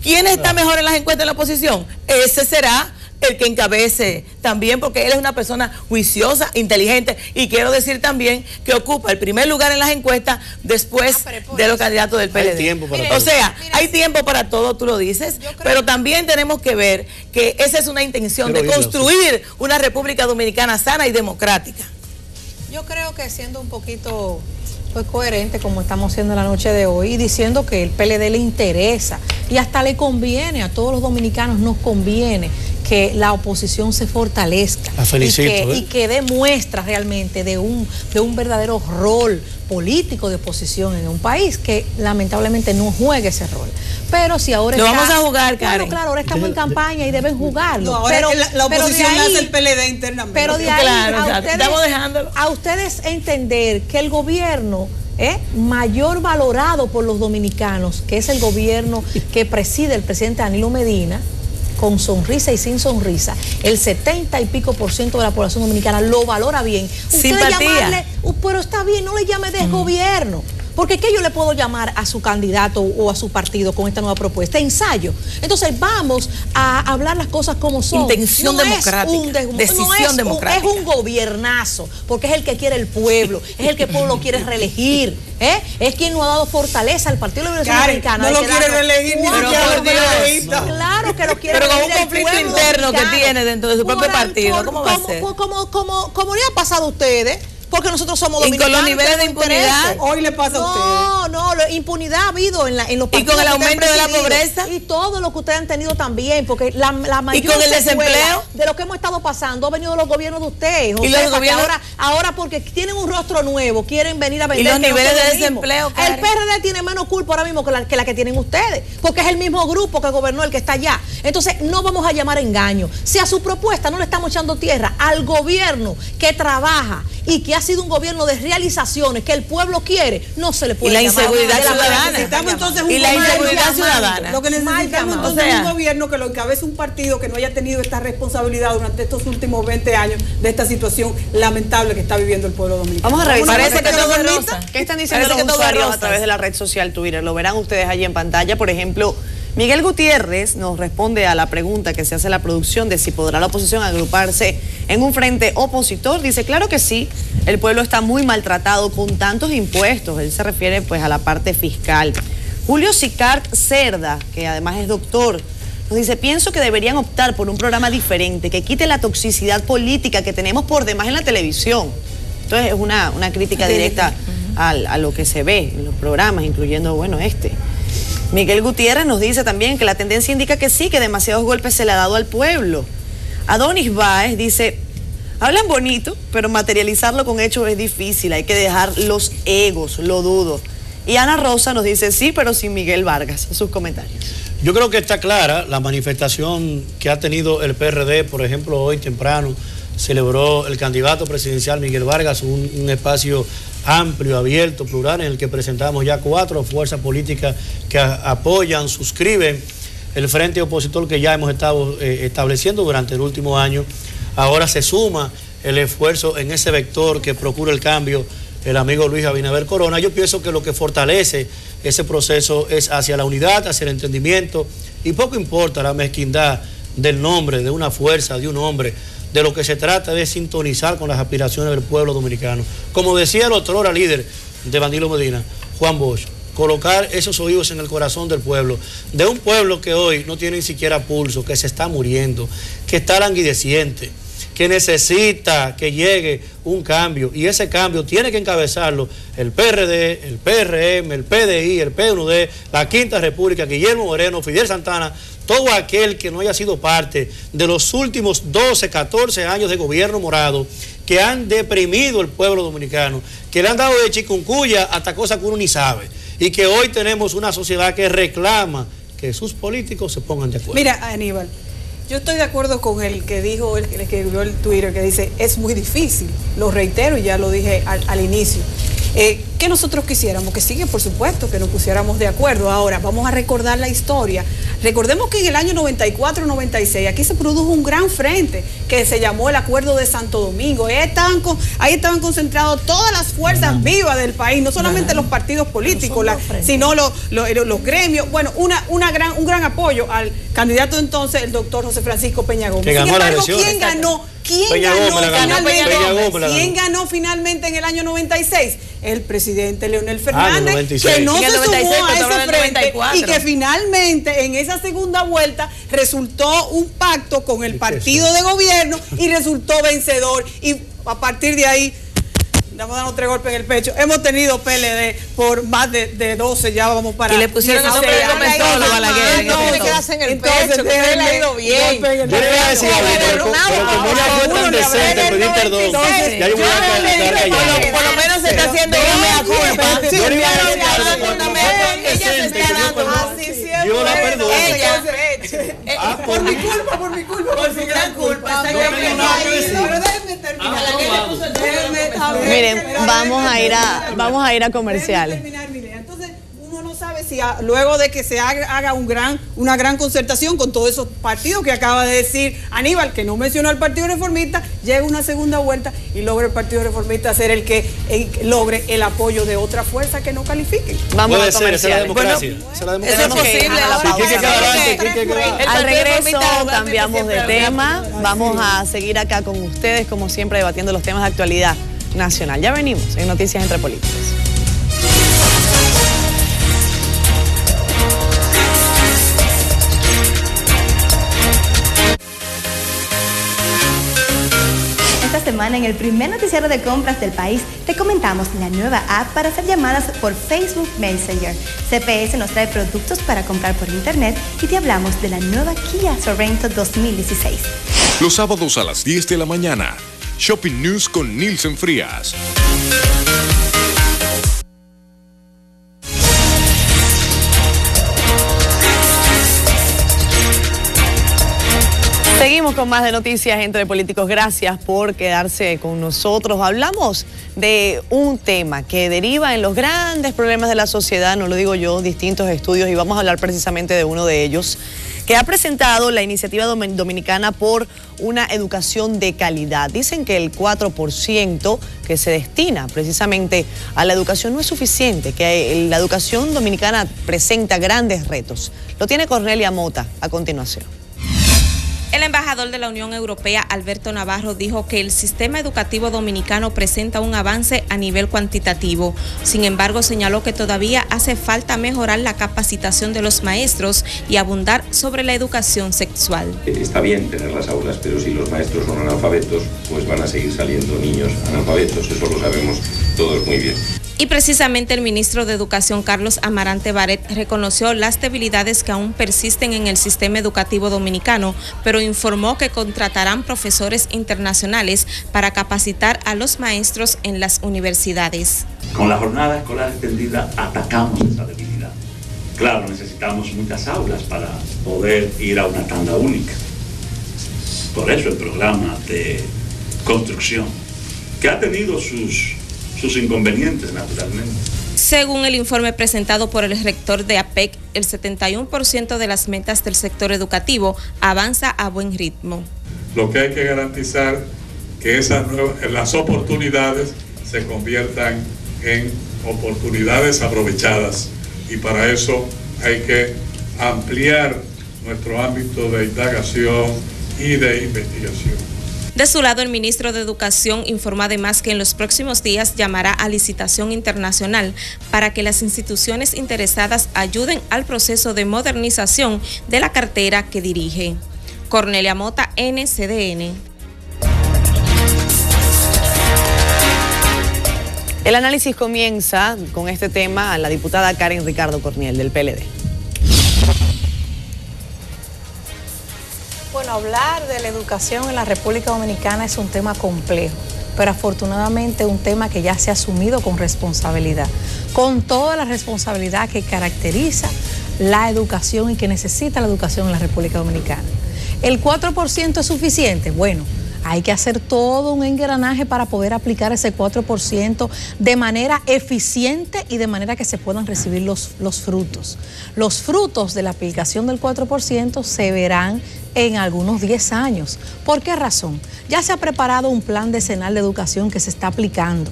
¿Quién está mejor en las encuestas de la oposición? Ese será el que encabece también, porque él es una persona juiciosa, inteligente, y quiero decir también que ocupa el primer lugar en las encuestas después de los candidatos del PLD. Hay tiempo para todo. O sea, hay tiempo para todo, tú lo dices, pero también tenemos que ver que esa es una intención de construir una República Dominicana sana y democrática. Yo creo que siendo un poquito coherente como estamos siendo en la noche de hoy y diciendo que el PLD le interesa y hasta le conviene, a todos los dominicanos nos conviene que la oposición se fortalezca. La felicito, y que dé muestra realmente de un verdadero rol político de oposición en un país que lamentablemente no juegue ese rol. Pero si ahora lo vamos a jugar, Karen. Claro, ahora estamos en campaña y deben jugarlo. No, ahora la oposición hace el PLD internamente. Pero de ahí a ustedes entender que el gobierno mayor valorado por los dominicanos, que es el gobierno que preside el presidente Danilo Medina, con sonrisa y sin sonrisa, el 70 y pico % de la población dominicana lo valora bien. Simpatía. Pero está bien, no le llame desgobierno. Porque ¿qué yo le puedo llamar a su candidato o a su partido con esta nueva propuesta? Ensayo. Entonces vamos a hablar las cosas como son. Intención democrática. Decisión democrática. Es un gobiernazo, porque es el que quiere el pueblo, es el que el pueblo quiere reelegir. Es quien nos ha dado fortaleza al Partido Libre Dominicano. No lo quiere reelegir ni siquiera. Claro que lo quiere reelegir. Pero con un conflicto interno que tiene dentro de su propio partido, ¿cómo va a ser? Como le ha pasado a ustedes. Porque nosotros somos dominicanos. Y con los niveles de impunidad. Hoy le pasa a ustedes. No, impunidad ha habido en los partidos. Y con el aumento de la pobreza. Y todo lo que ustedes han tenido también. Porque la mayor. Y con el desempleo. De lo que hemos estado pasando ha venido de los gobiernos de ustedes. Y los gobiernos. Ahora porque tienen un rostro nuevo, quieren venir a vender. Y los niveles de desempleo. El PRD tiene menos culpa ahora mismo que la que tienen ustedes. Porque es el mismo grupo que gobernó el que está allá. Entonces no vamos a llamar engaño. Si a su propuesta no le estamos echando tierra al gobierno que trabaja y que ha sido un gobierno de realizaciones que el pueblo quiere, no se le puede llamar. Y la inseguridad ciudadana. Necesitamos entonces y la inseguridad ciudadana. Lo que necesitamos entonces es un gobierno que lo encabece un partido que no haya tenido esta responsabilidad durante estos últimos 20 años de esta situación lamentable que está viviendo el pueblo dominicano. Vamos a revisar. Parece que todo es rosa. ¿Qué están diciendo los usuarios a través de la red social Twitter? Lo verán ustedes allí en pantalla. Por ejemplo, Miguel Gutiérrez nos responde a la pregunta que se hace la producción de si podrá la oposición agruparse en un frente opositor. Dice, claro que sí, el pueblo está muy maltratado con tantos impuestos. Él se refiere pues a la parte fiscal. Julio Sicart Cerda, que además es doctor, nos dice, pienso que deberían optar por un programa diferente, que quite la toxicidad política que tenemos por demás en la televisión. Entonces es una crítica directa a lo que se ve en los programas, incluyendo, bueno, este. Miguel Gutiérrez nos dice también que la tendencia indica que sí, que demasiados golpes se le ha dado al pueblo. Adonis Báez dice, hablan bonito, pero materializarlo con hechos es difícil, hay que dejar los egos, lo dudo. Y Ana Rosa nos dice, sí, pero sin Miguel Vargas. Sus comentarios. Yo creo que está clara la manifestación que ha tenido el PRD, por ejemplo, hoy temprano celebró el candidato presidencial Miguel Vargas, un espacio amplio, abierto, plural, en el que presentamos ya 4 fuerzas políticas que apoyan, suscriben el frente opositor que ya hemos estado estableciendo durante el último año. Ahora se suma el esfuerzo en ese vector que procura el cambio, el amigo Luis Abinader Corona. Yo pienso que lo que fortalece ese proceso es hacia la unidad, hacia el entendimiento, y poco importa la mezquindad del nombre, de una fuerza, de un hombre. De lo que se trata es de sintonizar con las aspiraciones del pueblo dominicano. Como decía el otrora líder de Danilo Medina, Juan Bosch, colocar esos oídos en el corazón del pueblo, de un pueblo que hoy no tiene ni siquiera pulso, que se está muriendo, que está languideciente, que necesita que llegue un cambio, y ese cambio tiene que encabezarlo el PRD, el PRM, el PDI, el PNUD, la Quinta República, Guillermo Moreno, Fidel Santana, todo aquel que no haya sido parte de los últimos 12, 14 años de gobierno morado que han deprimido el pueblo dominicano, que le han dado de chikungunya hasta cosas que uno ni sabe, y que hoy tenemos una sociedad que reclama que sus políticos se pongan de acuerdo. Mira, Aníbal, Yo estoy de acuerdo con el que dijo, el que escribió el Twitter, que dice, es muy difícil. Lo reitero y ya lo dije al inicio. ¿Qué nosotros quisiéramos? Que sigue, por supuesto, que nos pusiéramos de acuerdo. Ahora, vamos a recordar la historia. Recordemos que en el año 94-96 aquí se produjo un gran frente que se llamó el Acuerdo de Santo Domingo. Ahí estaban concentrados todas las fuerzas vivas del país, no solamente los partidos políticos, sino los gremios. Bueno, un gran apoyo al candidato entonces, el doctor José Francisco Peña Gómez. Sin embargo, ¿quién ganó? ¿Quién ganó finalmente en el año 96? El presidente Leonel Fernández, que no se sumó a ese frente y que finalmente en esa segunda vuelta resultó un pacto con el partido de gobierno y resultó vencedor. Y a partir de ahí, vamos a darnos 3 golpes en el pecho. Hemos tenido PLD por más de 12, ya vamos para... Y le pusieron a Balaguer. No me quedas en el pecho, que usted le ha ido bien. Yo le voy a decir algo, pero como ella fue tan decente, pedí perdón. Ya yo voy a quedar callado. Por lo menos se está haciendo una mea culpa. Yo le voy a decir algo. Ella se está dando. Yo la perdono. Por mi culpa, por su gran culpa. Pero déjenme terminar. Miren, vamos a ir a comerciales. Entonces, uno no sabe si luego de que se haga una gran concertación con todos esos partidos que acaba de decir Aníbal, que no mencionó al Partido Reformista, llega una segunda vuelta y logra el Partido Reformista ser el que logre el apoyo de otra fuerza que no califique. Vamos a comerciales. Eso es posible. Al regreso cambiamos de tema. Vamos a seguir acá con ustedes, como siempre, debatiendo los temas de actualidad nacional. Ya venimos en Noticias Entre Políticos. Esta semana, en el primer noticiero de compras del país, te comentamos la nueva app para hacer llamadas por Facebook Messenger. CPS nos trae productos para comprar por internet y te hablamos de la nueva Kia Sorento 2016. Los sábados a las 10 de la mañana. Shopping News con Nielsen Frías. Seguimos con más de Noticias Entre Políticos. Gracias por quedarse con nosotros. Hablamos de un tema que deriva en los grandes problemas de la sociedad, no lo digo yo, distintos estudios, y vamos a hablar precisamente de uno de ellos, que ha presentado la iniciativa dominicana por una educación de calidad. Dicen que el 4% que se destina precisamente a la educación no es suficiente, que la educación dominicana presenta grandes retos. Lo tiene Cornelia Mota a continuación. El embajador de la Unión Europea, Alberto Navarro, dijo que el sistema educativo dominicano presenta un avance a nivel cuantitativo. Sin embargo, señaló que todavía hace falta mejorar la capacitación de los maestros y abundar sobre la educación sexual. Está bien tener las aulas, pero si los maestros son analfabetos, pues van a seguir saliendo niños analfabetos. Eso lo sabemos todos muy bien. Y precisamente el ministro de Educación, Carlos Amarante Baret, reconoció las debilidades que aún persisten en el sistema educativo dominicano, pero informó que contratarán profesores internacionales para capacitar a los maestros en las universidades. Con la jornada escolar extendida atacamos esa debilidad. Claro, necesitamos muchas aulas para poder ir a una tanda única. Por eso el programa de construcción, que ha tenido sus inconvenientes, naturalmente. Según el informe presentado por el rector de APEC, el 71% de las metas del sector educativo avanza a buen ritmo. Lo que hay que garantizar que las oportunidades se conviertan en oportunidades aprovechadas, y para eso hay que ampliar nuestro ámbito de indagación y de investigación. De su lado, el ministro de Educación informó además que en los próximos días llamará a licitación internacional para que las instituciones interesadas ayuden al proceso de modernización de la cartera que dirige. Cornelia Mota, NCDN. El análisis comienza con este tema a la diputada Karen Ricardo Corniel, del PLD. Bueno, hablar de la educación en la República Dominicana es un tema complejo, pero afortunadamente un tema que ya se ha asumido con responsabilidad, con toda la responsabilidad que caracteriza la educación y que necesita la educación en la República Dominicana. ¿El 4% es suficiente? Bueno, hay que hacer todo un engranaje para poder aplicar ese 4% de manera eficiente y de manera que se puedan recibir los frutos. Los frutos de la aplicación del 4% se verán en algunos 10 años. ¿Por qué razón? Ya se ha preparado un plan decenal de educación que se está aplicando,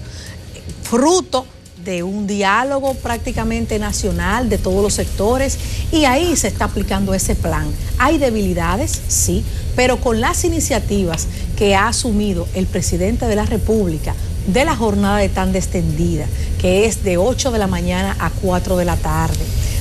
fruto de un diálogo prácticamente nacional de todos los sectores, y ahí se está aplicando ese plan. Hay debilidades, sí, pero con las iniciativas que ha asumido el presidente de la República de la jornada de tanda extendida, que es de 8 de la mañana a 4 de la tarde,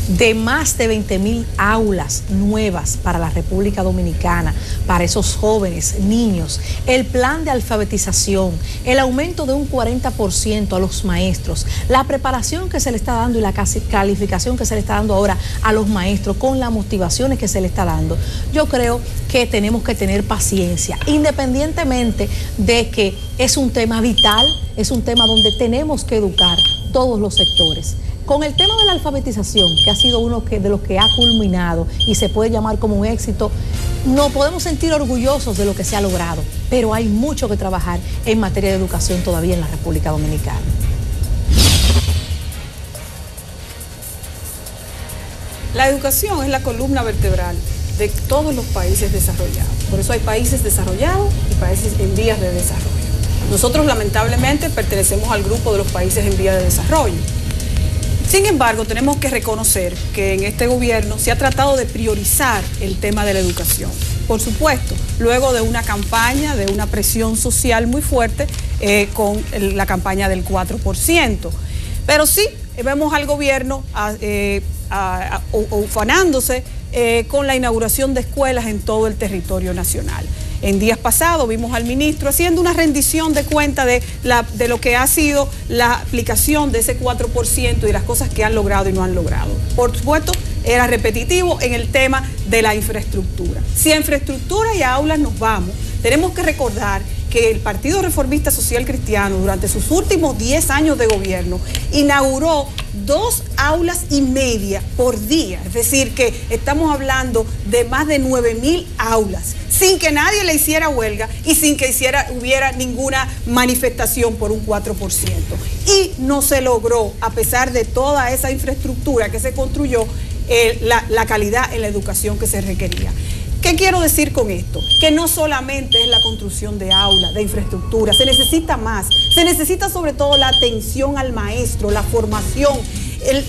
de más de 20.000 aulas nuevas para la República Dominicana, para esos jóvenes, niños, el plan de alfabetización, el aumento de un 40% a los maestros, la preparación que se le está dando y la calificación que se le está dando ahora a los maestros con las motivaciones que se le está dando. Yo creo que tenemos que tener paciencia, independientemente de que es un tema vital, es un tema donde tenemos que educar todos los sectores. Con el tema de la alfabetización, que ha sido uno de los que ha culminado y se puede llamar como un éxito, nos podemos sentir orgullosos de lo que se ha logrado, pero hay mucho que trabajar en materia de educación todavía en la República Dominicana. La educación es la columna vertebral de todos los países desarrollados. Por eso hay países desarrollados y países en vías de desarrollo. Nosotros lamentablemente pertenecemos al grupo de los países en vías de desarrollo. Sin embargo, tenemos que reconocer que en este gobierno se ha tratado de priorizar el tema de la educación. Por supuesto, luego de una campaña, de una presión social muy fuerte con la campaña del 4%. Pero sí, vemos al gobierno ufanándose con la inauguración de escuelas en todo el territorio nacional. En días pasados vimos al ministro haciendo una rendición de cuenta de lo que ha sido la aplicación de ese 4% y las cosas que han logrado y no han logrado. Por supuesto, era repetitivo en el tema de la infraestructura. Si a infraestructura y a aulas nos vamos, tenemos que recordar que el Partido Reformista Social Cristiano durante sus últimos 10 años de gobierno inauguró 2 aulas y media por día. Es decir, que estamos hablando de más de 9.000 aulas, sin que nadie le hiciera huelga y sin que hubiera ninguna manifestación por un 4%. Y no se logró, a pesar de toda esa infraestructura que se construyó, la calidad en la educación que se requería. ¿Qué quiero decir con esto? Que no solamente es la construcción de aulas, de infraestructura, se necesita más. Se necesita sobre todo la atención al maestro, la formación,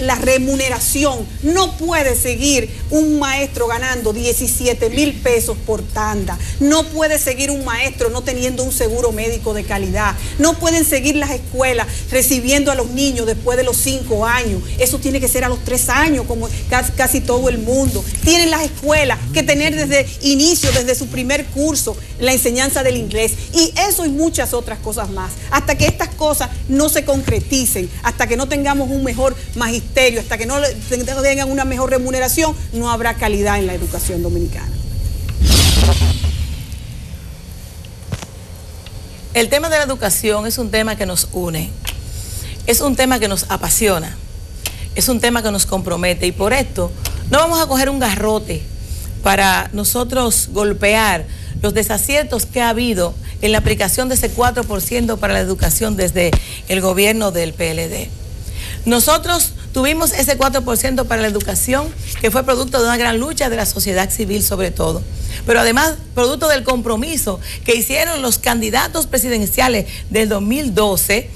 la remuneración. No puede seguir un maestro ganando 17.000 pesos por tanda. No puede seguir un maestro no teniendo un seguro médico de calidad. No pueden seguir las escuelas recibiendo a los niños después de los 5 años. Eso tiene que ser a los 3 años, como casi todo el mundo. Tienen las escuelas que tener desde inicio, desde su primer curso, la enseñanza del inglés. Y eso y muchas otras cosas más. Hasta que estas cosas no se concreticen, hasta que no tengamos un mejor magisterio, hasta que no tengan una mejor remuneración, no habrá calidad en la educación dominicana. El tema de la educación es un tema que nos une, es un tema que nos apasiona, es un tema que nos compromete, y por esto no vamos a coger un garrote para nosotros golpear los desaciertos que ha habido en la aplicación de ese 4% para la educación desde el gobierno del PLD. Nosotros tuvimos ese 4% para la educación, que fue producto de una gran lucha de la sociedad civil sobre todo, pero además producto del compromiso que hicieron los candidatos presidenciales del 2012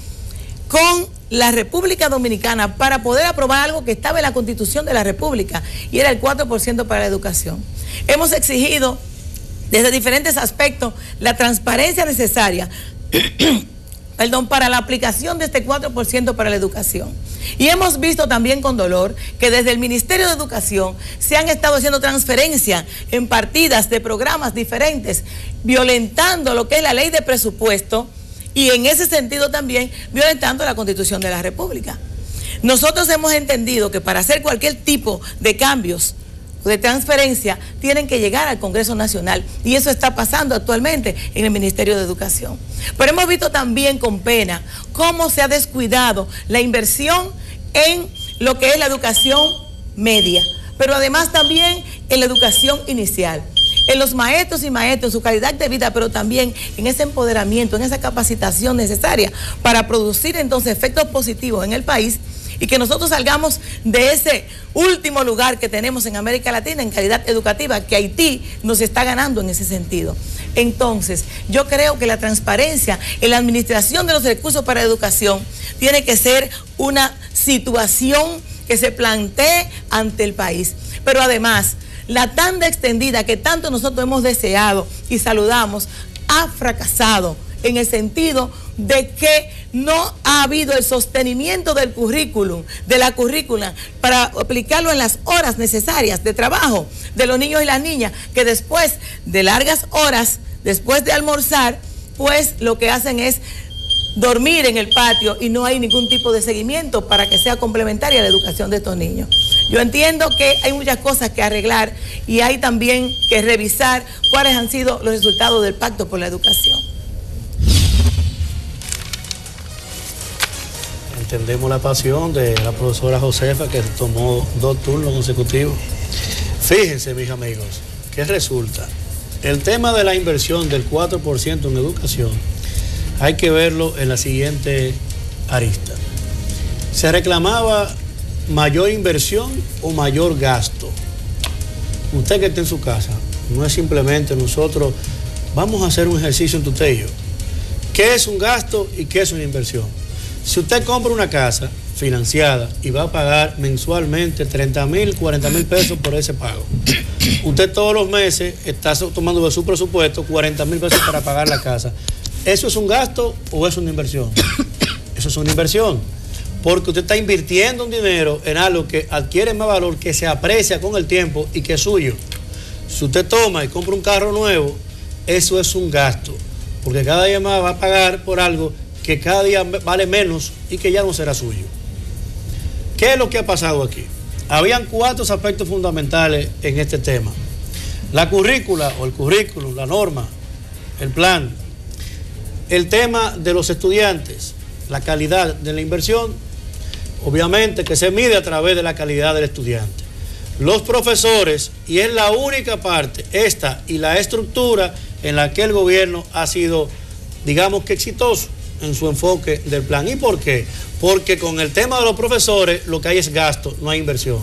con la República Dominicana para poder aprobar algo que estaba en la Constitución de la República, y era el 4% para la educación. Hemos exigido desde diferentes aspectos la transparencia necesaria para la aplicación de este 4% para la educación. Y hemos visto también con dolor que desde el Ministerio de Educación se han estado haciendo transferencias en partidas de programas diferentes, violentando lo que es la ley de presupuesto y en ese sentido también violentando la Constitución de la República. Nosotros hemos entendido que para hacer cualquier tipo de cambios de transferencia tienen que llegar al Congreso Nacional, y eso está pasando actualmente en el Ministerio de Educación. Pero hemos visto también con pena cómo se ha descuidado la inversión en lo que es la educación media, pero además también en la educación inicial. en los maestros y maestros, en su calidad de vida, pero también en ese empoderamiento, en esa capacitación necesaria para producir entonces efectos positivos en el país y que nosotros salgamos de ese último lugar que tenemos en América Latina en calidad educativa, que Haití nos está ganando en ese sentido. Entonces, yo creo que la transparencia en la administración de los recursos para educación tiene que ser una situación que se plantee ante el país. Pero además, la tanda extendida que tanto nosotros hemos deseado y saludamos ha fracasado en el sentido de que no ha habido el sostenimiento del currículum, de la currícula, para aplicarlo en las horas necesarias de trabajo de los niños y las niñas, que después de largas horas, después de almorzar, pues lo que hacen es dormir en el patio y no hay ningún tipo de seguimiento para que sea complementaria la educación de estos niños. Yo entiendo que hay muchas cosas que arreglar y hay también que revisar cuáles han sido los resultados del Pacto por la Educación. Entendemos la pasión de la profesora Josefa, que tomó 2 turnos consecutivos. Fíjense, mis amigos, ¿qué resulta? El tema de la inversión del 4% en educación hay que verlo en la siguiente arista. Se reclamaba mayor inversión o mayor gasto. Usted que está en su casa, no es simplemente nosotros vamos a hacer un ejercicio entre usted y yo. ¿Qué es un gasto y qué es una inversión? Si usted compra una casa financiada y va a pagar mensualmente 30,000, 40,000 pesos por ese pago, usted todos los meses está tomando de su presupuesto 40,000 pesos para pagar la casa. ¿Eso es un gasto o es una inversión? Eso es una inversión, porque usted está invirtiendo un dinero en algo que adquiere más valor, que se aprecia con el tiempo y que es suyo. Si usted toma y compra un carro nuevo, eso es un gasto, porque cada día más va a pagar por algo que cada día vale menos y que ya no será suyo. ¿Qué es lo que ha pasado aquí? Habían 4 aspectos fundamentales en este tema. La currícula o el currículum, la norma, el plan, el tema de los estudiantes, la calidad de la inversión, obviamente que se mide a través de la calidad del estudiante. Los profesores, y es la única parte, esta y la estructura en la que el gobierno ha sido, digamos que exitoso en su enfoque del plan. ¿Y por qué? Porque con el tema de los profesores lo que hay es gasto, no hay inversión.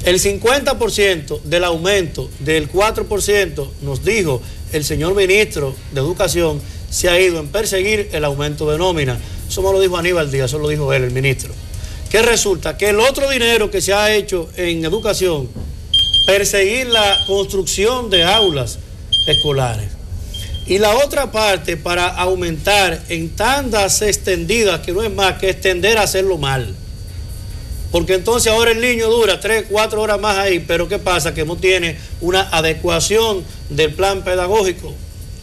El 50% del aumento del 4%, nos dijo el señor ministro de Educación, se ha ido en perseguir el aumento de nómina. Eso me lo dijo Aníbal Díaz, eso lo dijo él, el ministro. ¿Qué resulta? Que el otro dinero que se ha hecho en educación, perseguir la construcción de aulas escolares. Y la otra parte para aumentar en tandas extendidas, que no es más que extender a hacerlo mal. Porque entonces ahora el niño dura 3, 4 horas más ahí, pero ¿qué pasa? Que no tiene una adecuación del plan pedagógico,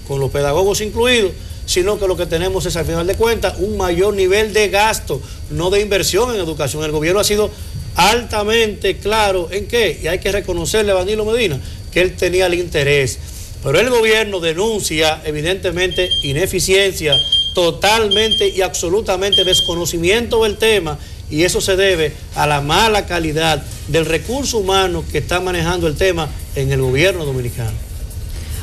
con los pedagogos incluidos, sino que lo que tenemos es, al final de cuentas, un mayor nivel de gasto, no de inversión en educación. El gobierno ha sido altamente claro en qué, y hay que reconocerle a Danilo Medina, que él tenía el interés. Pero el gobierno denuncia, evidentemente, ineficiencia, totalmente y absolutamente desconocimiento del tema, y eso se debe a la mala calidad del recurso humano que está manejando el tema en el gobierno dominicano.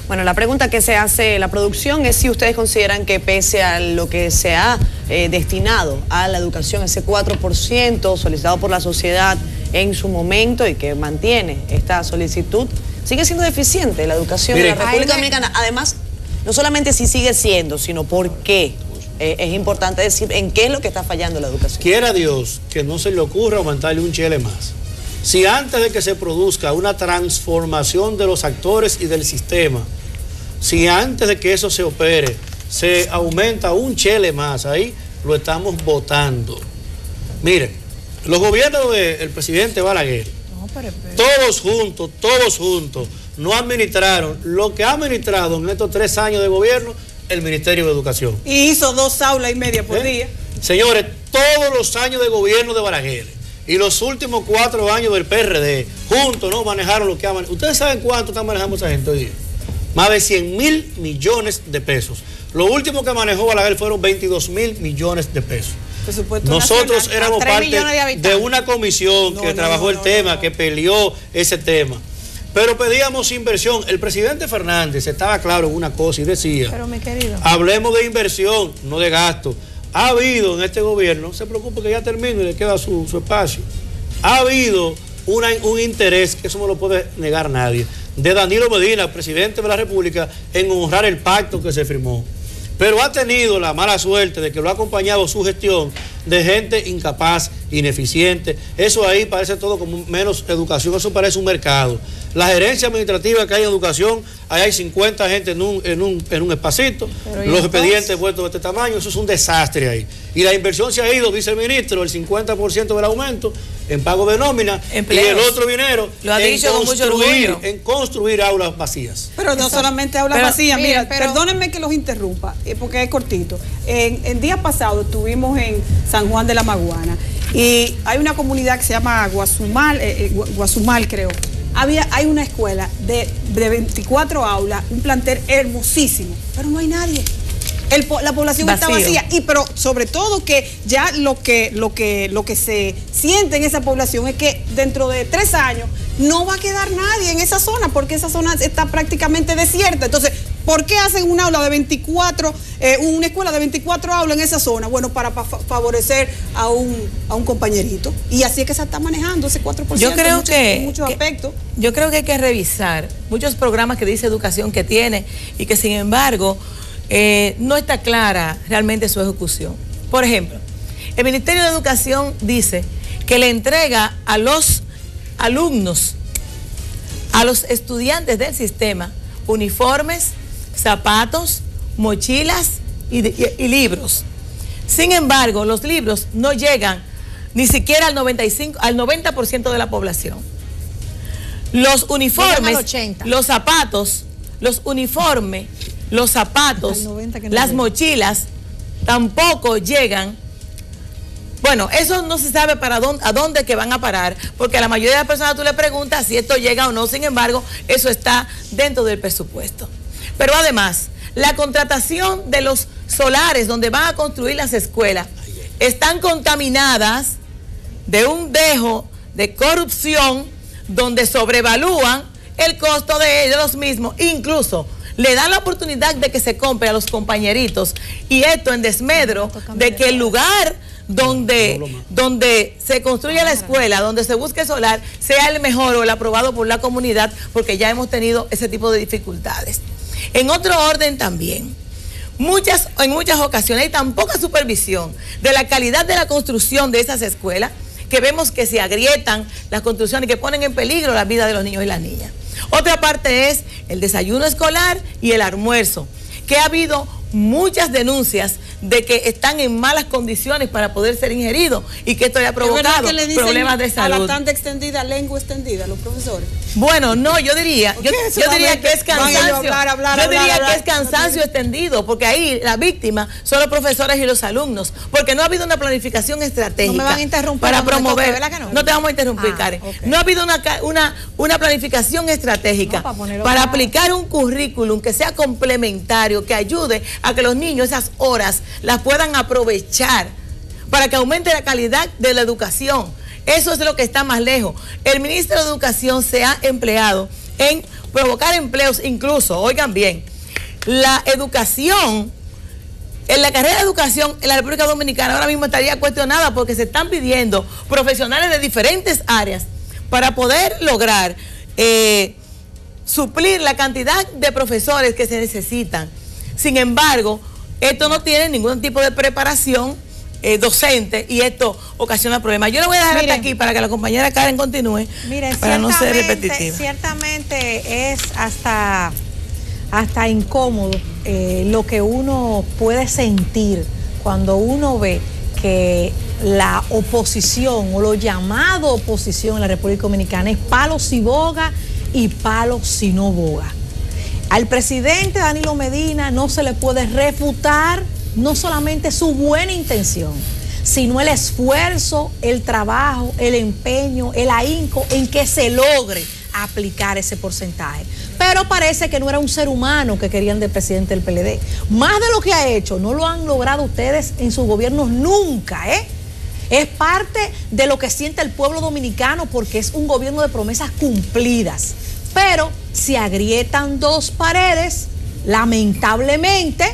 Bueno, la pregunta que se hace la producción es si ustedes consideran que pese a lo que se ha destinado a la educación, ese 4% solicitado por la sociedad en su momento y que mantiene esta solicitud, sigue siendo deficiente la educación de la República Dominicana. Además, no solamente si sigue siendo, sino por qué. Es importante decir en qué es lo que está fallando la educación. Quiera Dios que no se le ocurra aumentarle un chele más. Si antes de que se produzca una transformación de los actores y del sistema, si antes de que eso se opere, se aumenta un chele más, ahí lo estamos votando. Miren, los gobiernos del presidente Balaguer, todos juntos, no administraron lo que ha administrado en estos 3 años de gobierno el Ministerio de Educación. Y hizo 2 aulas y media por día. Señores, todos los años de gobierno de Balaguer y los últimos 4 años del PRD, juntos no manejaron lo que ha manejado. ¿Ustedes saben cuánto está manejando esa gente hoy día? Más de 100,000 millones de pesos. Lo último que manejó Balaguer fueron 22,000 millones de pesos. Nosotros éramos parte de una comisión que trabajó el tema, que peleó ese tema. pero pedíamos inversión. El presidente Fernández estaba claro en una cosa y decía, pero mi querido, hablemos de inversión, no de gasto. Ha habido en este gobierno, no se preocupe que ya termino y le queda su espacio, ha habido un interés, que eso no lo puede negar nadie, de Danilo Medina, presidente de la República, en honrar el pacto que se firmó. Pero ha tenido la mala suerte de que lo ha acompañado su gestión de gente incapaz, ineficiente. Eso ahí parece todo como menos educación, eso parece un mercado. La gerencia administrativa que hay en educación, ahí hay 50 gente en un espacito, los expedientes vueltos de este tamaño, eso es un desastre ahí. Y la inversión se ha ido, dice el ministro, el 50% del aumento en pago de nómina, empleos, y el otro dinero en construir aulas vacías. Pero no solamente aulas vacías, mira, perdónenme que los interrumpa, porque es cortito. En día pasado estuvimos en San Juan de la Maguana y hay una comunidad que se llama Guazumal, creo. Hay una escuela de 24 aulas, un plantel hermosísimo, pero no hay nadie. La población está vacía, pero sobre todo que ya lo que se siente en esa población es que dentro de 3 años no va a quedar nadie en esa zona, porque esa zona está prácticamente desierta. Entonces, ¿por qué hacen una escuela de 24 aulas en esa zona? Bueno, para favorecer a un compañerito. Y así es que se está manejando ese 4%. Yo creo en muchos aspectos. Yo creo que hay que revisar muchos programas que dice educación que tiene y que sin embargo no está clara realmente su ejecución. Por ejemplo, el Ministerio de Educación dice que le entrega a los alumnos, a los estudiantes del sistema, uniformes, zapatos, mochilas y libros. Sin embargo, los libros no llegan ni siquiera al 90% de la población. Los uniformes, los zapatos, los uniformes, los zapatos, las mochilas tampoco llegan. Bueno, eso no se sabe a dónde que van a parar, porque a la mayoría de las personas tú le preguntas si esto llega o no. Sin embargo, eso está dentro del presupuesto. Pero además, la contratación de los solares donde van a construir las escuelas están contaminadas de un dejo de corrupción donde sobrevalúan el costo de ellos mismos, incluso le dan la oportunidad de que se compre a los compañeritos, y esto en desmedro de que el lugar donde se construye la escuela, donde se busque solar, sea el mejor o el aprobado por la comunidad, porque ya hemos tenido ese tipo de dificultades. En otro orden también, en muchas ocasiones hay tan poca supervisión de la calidad de la construcción de esas escuelas, que vemos que se agrietan las construcciones y que ponen en peligro la vida de los niños y las niñas. Otra parte es el desayuno escolar y el almuerzo, que ha habido muchas denuncias de que están en malas condiciones para poder ser ingeridos y que esto le ha provocado problemas de salud. ¿A la tanda extendida, lengua extendida, los profesores? Bueno, no, yo diría que es cansancio. Yo diría que es cansancio extendido, porque ahí la víctima son los profesores y los alumnos, porque no ha habido una planificación estratégica. No me van a interrumpir para promover. No te vamos a interrumpir, Karen. Okay. No ha habido una planificación estratégica para aplicar un currículum que sea complementario, que ayude a que los niños esas horas las puedan aprovechar para que aumente la calidad de la educación. Eso es lo que está más lejos. El ministro de Educación se ha empleado en provocar empleos, incluso, oigan bien, la educación, en la carrera de educación en la República Dominicana ahora mismo estaría cuestionada, porque se están pidiendo profesionales de diferentes áreas para poder lograr suplir la cantidad de profesores que se necesitan. Sin embargo, esto no tiene ningún tipo de preparación docente, y esto ocasiona problemas. Yo lo voy a dejar hasta aquí para que la compañera Karen continúe, para no ser repetitiva. Ciertamente es hasta incómodo lo que uno puede sentir cuando uno ve que la oposición o lo llamado oposición en la República Dominicana es palo si boga y palo si no boga. Al presidente Danilo Medina no se le puede refutar no solamente su buena intención, sino el esfuerzo, el trabajo, el empeño, el ahínco en que se logre aplicar ese porcentaje. Pero parece que no era un ser humano que querían de presidente del PLD. Más de lo que ha hecho, no lo han logrado ustedes en sus gobiernos nunca, Es parte de lo que siente el pueblo dominicano, porque es un gobierno de promesas cumplidas. Pero se agrietan dos paredes, lamentablemente,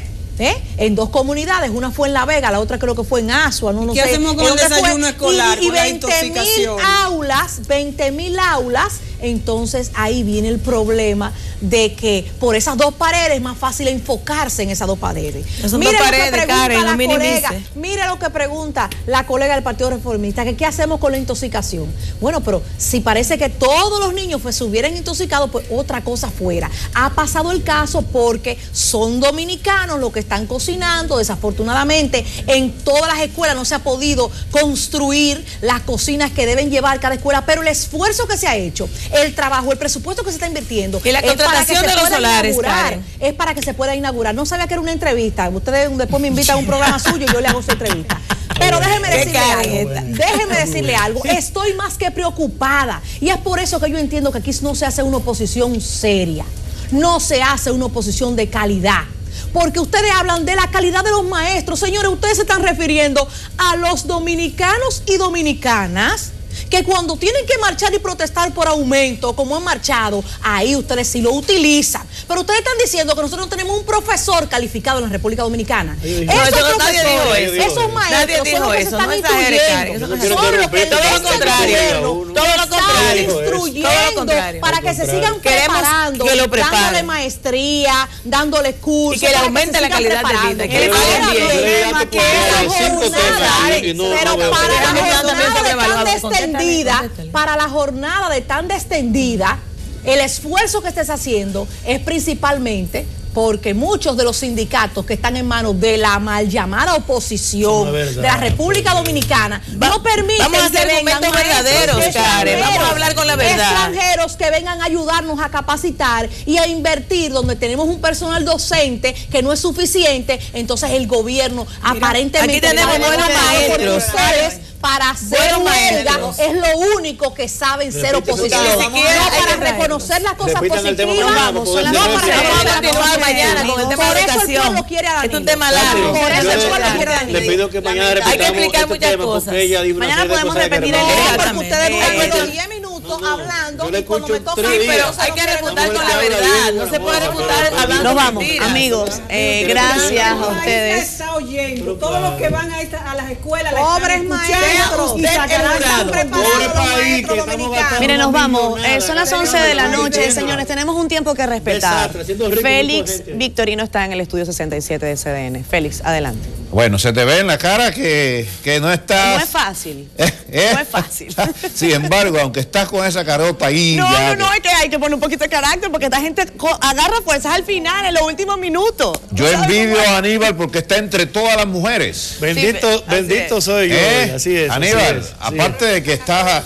en dos comunidades, una fue en La Vega, la otra creo que fue en Asua, no ¿Qué sé. hacemos con el desayuno escolar, y con la 20.000 aulas, entonces ahí viene el problema de que por esas dos paredes es más fácil enfocarse en esas dos paredes. Mire lo que pregunta la colega, mire lo que pregunta la colega del Partido Reformista, que qué hacemos con la intoxicación. Bueno, pero si parece que todos los niños se hubieran intoxicado, pues otra cosa fuera. Ha pasado el caso porque son dominicanos los que están cocinando. Desafortunadamente en todas las escuelas no se ha podido construir las cocinas que deben llevar cada escuela, pero el esfuerzo que se ha hecho, el trabajo, el presupuesto que se está invirtiendo, y la contratación de los solares, Karen, es para que se pueda inaugurar. No sabía que era una entrevista. Ustedes después me invitan a un programa suyo y yo le hago su entrevista. Pero déjeme decirle algo. Estoy más que preocupada. Y es por eso que yo entiendo que aquí no se hace una oposición seria. No se hace una oposición de calidad. Porque ustedes hablan de la calidad de los maestros. Señores, ustedes se están refiriendo a los dominicanos y dominicanas que cuando tienen que marchar y protestar por aumento, como han marchado, ahí ustedes sí lo utilizan. Pero ustedes están diciendo que nosotros no tenemos un profesor calificado en la República Dominicana. Nadie dijo eso. Esos maestros son los que se están instruyendo. Todo lo contrario. Para que se sigan preparando, dándole maestría, dándole cursos. Y que le aumente la calidad de vida. Que le paguen bien. Pero para la jornada de tan extendida, el esfuerzo que estés haciendo es principalmente porque muchos de los sindicatos que están en manos de la mal llamada oposición de la República Dominicana no permiten que vengan verdaderos, Karen. Vamos a hablar con la verdad. Extranjeros que vengan a ayudarnos a capacitar y a invertir donde tenemos un personal docente que no es suficiente. Entonces el gobierno aparentemente aquí tenemos buenos maestros para hacer huelga, es lo único que saben ser oposición. No para reconocer las cosas positivas, no para continuar mañana con el tema de educación. Es un tema largo. Por eso el pueblo quiere a Danilo. Le pido que mañana repitamos. Hay que explicar muchas cosas. Mañana podemos repetir el tema porque ustedes duran 10 minutos hablando y cuando me toca. Sí, pero hay que refutar con la verdad. No se puede refutar hablando. Nos vamos, amigos. Gracias a ustedes. Está oyendo. Todos los que van a las escuelas, pobres maestros. Miren, nos vamos. Son las 11 de la noche, señores. Tenemos un tiempo que respetar. Félix Victorino está en el estudio 67 de CDN. Félix, adelante. Bueno, se te ve en la cara que no estás... No es fácil. No es fácil. Sin embargo, aunque estás con esa carota ahí... No, es que hay que poner un poquito de carácter porque esta gente agarra fuerzas al final, en los últimos minutos. Yo envidio a Aníbal porque está entre todas las mujeres. Bendito soy yo. Así es. Aníbal, aparte de que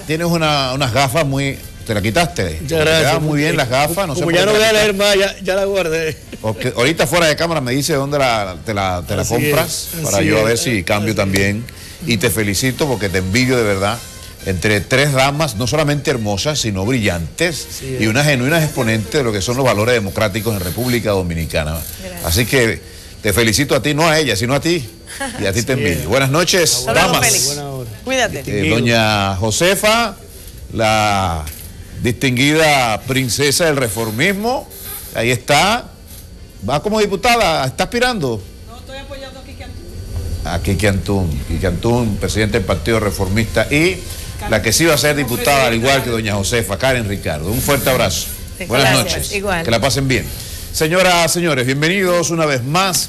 tienes unas gafas muy... ¿Te la quitaste? Muchas gracias. Te quedan muy bien las gafas. Como ya no voy a leer más, ya la guardé. Porque ahorita fuera de cámara me dice dónde te la compras para yo a ver si cambio también. Y te felicito porque te envidio de verdad. Entre tres damas, no solamente hermosas, sino brillantes y unas genuinas exponentes de lo que son los valores democráticos en República Dominicana. Gracias. Así que te felicito a ti, no a ella, sino a ti. Y a ti te envidio. Buenas noches, damas. Cuídate. Doña Josefa, la distinguida princesa del reformismo, ahí está, va como diputada, está aspirando. No, estoy apoyando a Kiki Antún, presidente del Partido Reformista, y la que sí va a ser diputada, al igual que doña Josefa, Karen Ricardo. Un fuerte abrazo. Buenas noches. Igual. Que la pasen bien. Señoras, señores, bienvenidos una vez más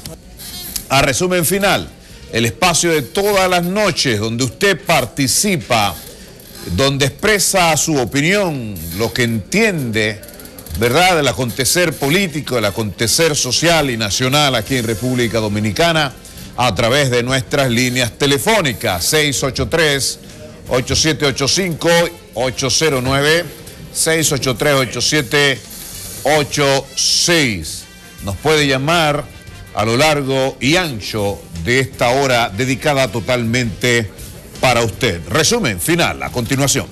a Resumen Final, el espacio de todas las noches donde usted participa, donde expresa su opinión, lo que entiende, ¿verdad?, del acontecer político, del acontecer social y nacional aquí en República Dominicana, a través de nuestras líneas telefónicas, 683-8785-809, 683-8786. Nos puede llamar a lo largo y ancho de esta hora dedicada totalmente para usted. Resumen final a continuación.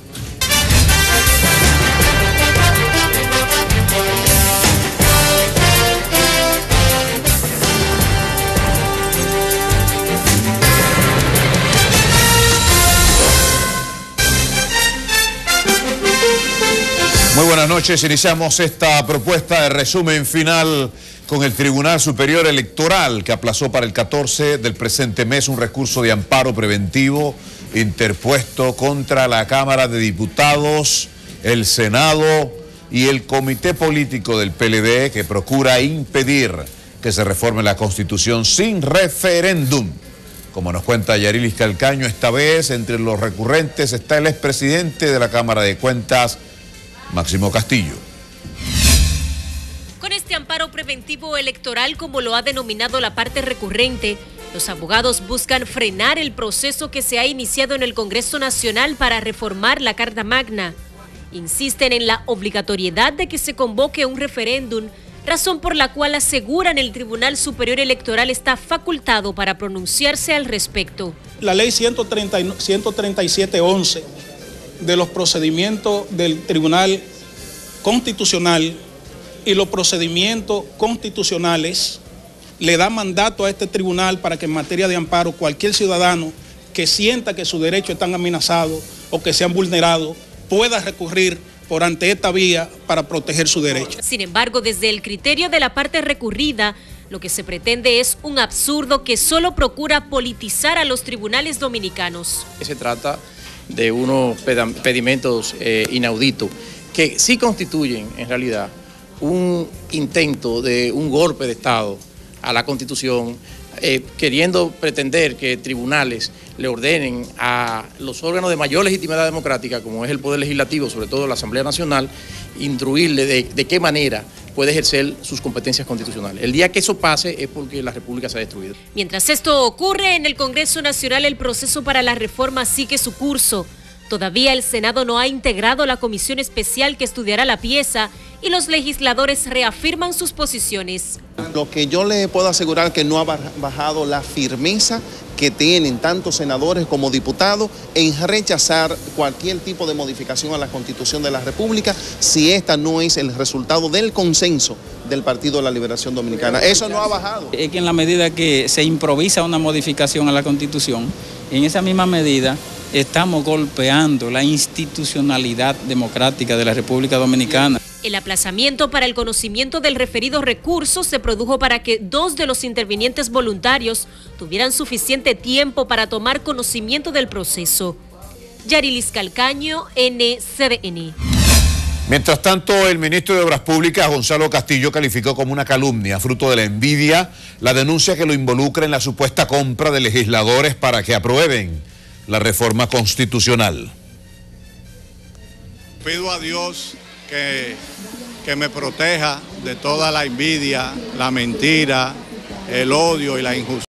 Muy buenas noches. Iniciamos esta propuesta de resumen final con el Tribunal Superior Electoral, que aplazó para el 14 del presente mes un recurso de amparo preventivo interpuesto contra la Cámara de Diputados, el Senado y el Comité Político del PLD, que procura impedir que se reforme la Constitución sin referéndum. Como nos cuenta Yarilis Calcaño, esta vez entre los recurrentes está el expresidente de la Cámara de Cuentas, Máximo Castillo. Con este amparo preventivo electoral, como lo ha denominado la parte recurrente, los abogados buscan frenar el proceso que se ha iniciado en el Congreso Nacional para reformar la Carta Magna. Insisten en la obligatoriedad de que se convoque un referéndum, razón por la cual aseguran el Tribunal Superior Electoral está facultado para pronunciarse al respecto. La ley 137.11 de los procedimientos del Tribunal Constitucional y los procedimientos constitucionales le da mandato a este tribunal para que en materia de amparo cualquier ciudadano que sienta que sus derechos están amenazados o que sean vulnerados pueda recurrir por ante esta vía para proteger su derecho. Sin embargo, desde el criterio de la parte recurrida, lo que se pretende es un absurdo que solo procura politizar a los tribunales dominicanos. Se trata de unos pedimentos inauditos que sí constituyen en realidad un intento de un golpe de Estado a la Constitución, queriendo pretender que tribunales le ordenen a los órganos de mayor legitimidad democrática, como es el Poder Legislativo, sobre todo la Asamblea Nacional, instruirle de qué manera puede ejercer sus competencias constitucionales. El día que eso pase es porque la República se ha destruido. Mientras esto ocurre, en el Congreso Nacional el proceso para la reforma sigue su curso. Todavía el Senado no ha integrado la comisión especial que estudiará la pieza y los legisladores reafirman sus posiciones. Lo que yo le puedo asegurar que no ha bajado la firmeza que tienen tanto senadores como diputados en rechazar cualquier tipo de modificación a la Constitución de la República si esta no es el resultado del consenso del Partido de la Liberación Dominicana. Eso no ha bajado. Es que en la medida que se improvisa una modificación a la Constitución, en esa misma medida estamos golpeando la institucionalidad democrática de la República Dominicana. El aplazamiento para el conocimiento del referido recurso se produjo para que 2 de los intervinientes voluntarios tuvieran suficiente tiempo para tomar conocimiento del proceso. Yarilis Calcaño, NCDN. Mientras tanto, el ministro de Obras Públicas, Gonzalo Castillo, calificó como una calumnia, fruto de la envidia, la denuncia que lo involucra en la supuesta compra de legisladores para que aprueben la reforma constitucional. Pido a Dios que me proteja de toda la envidia, la mentira, el odio y la injusticia.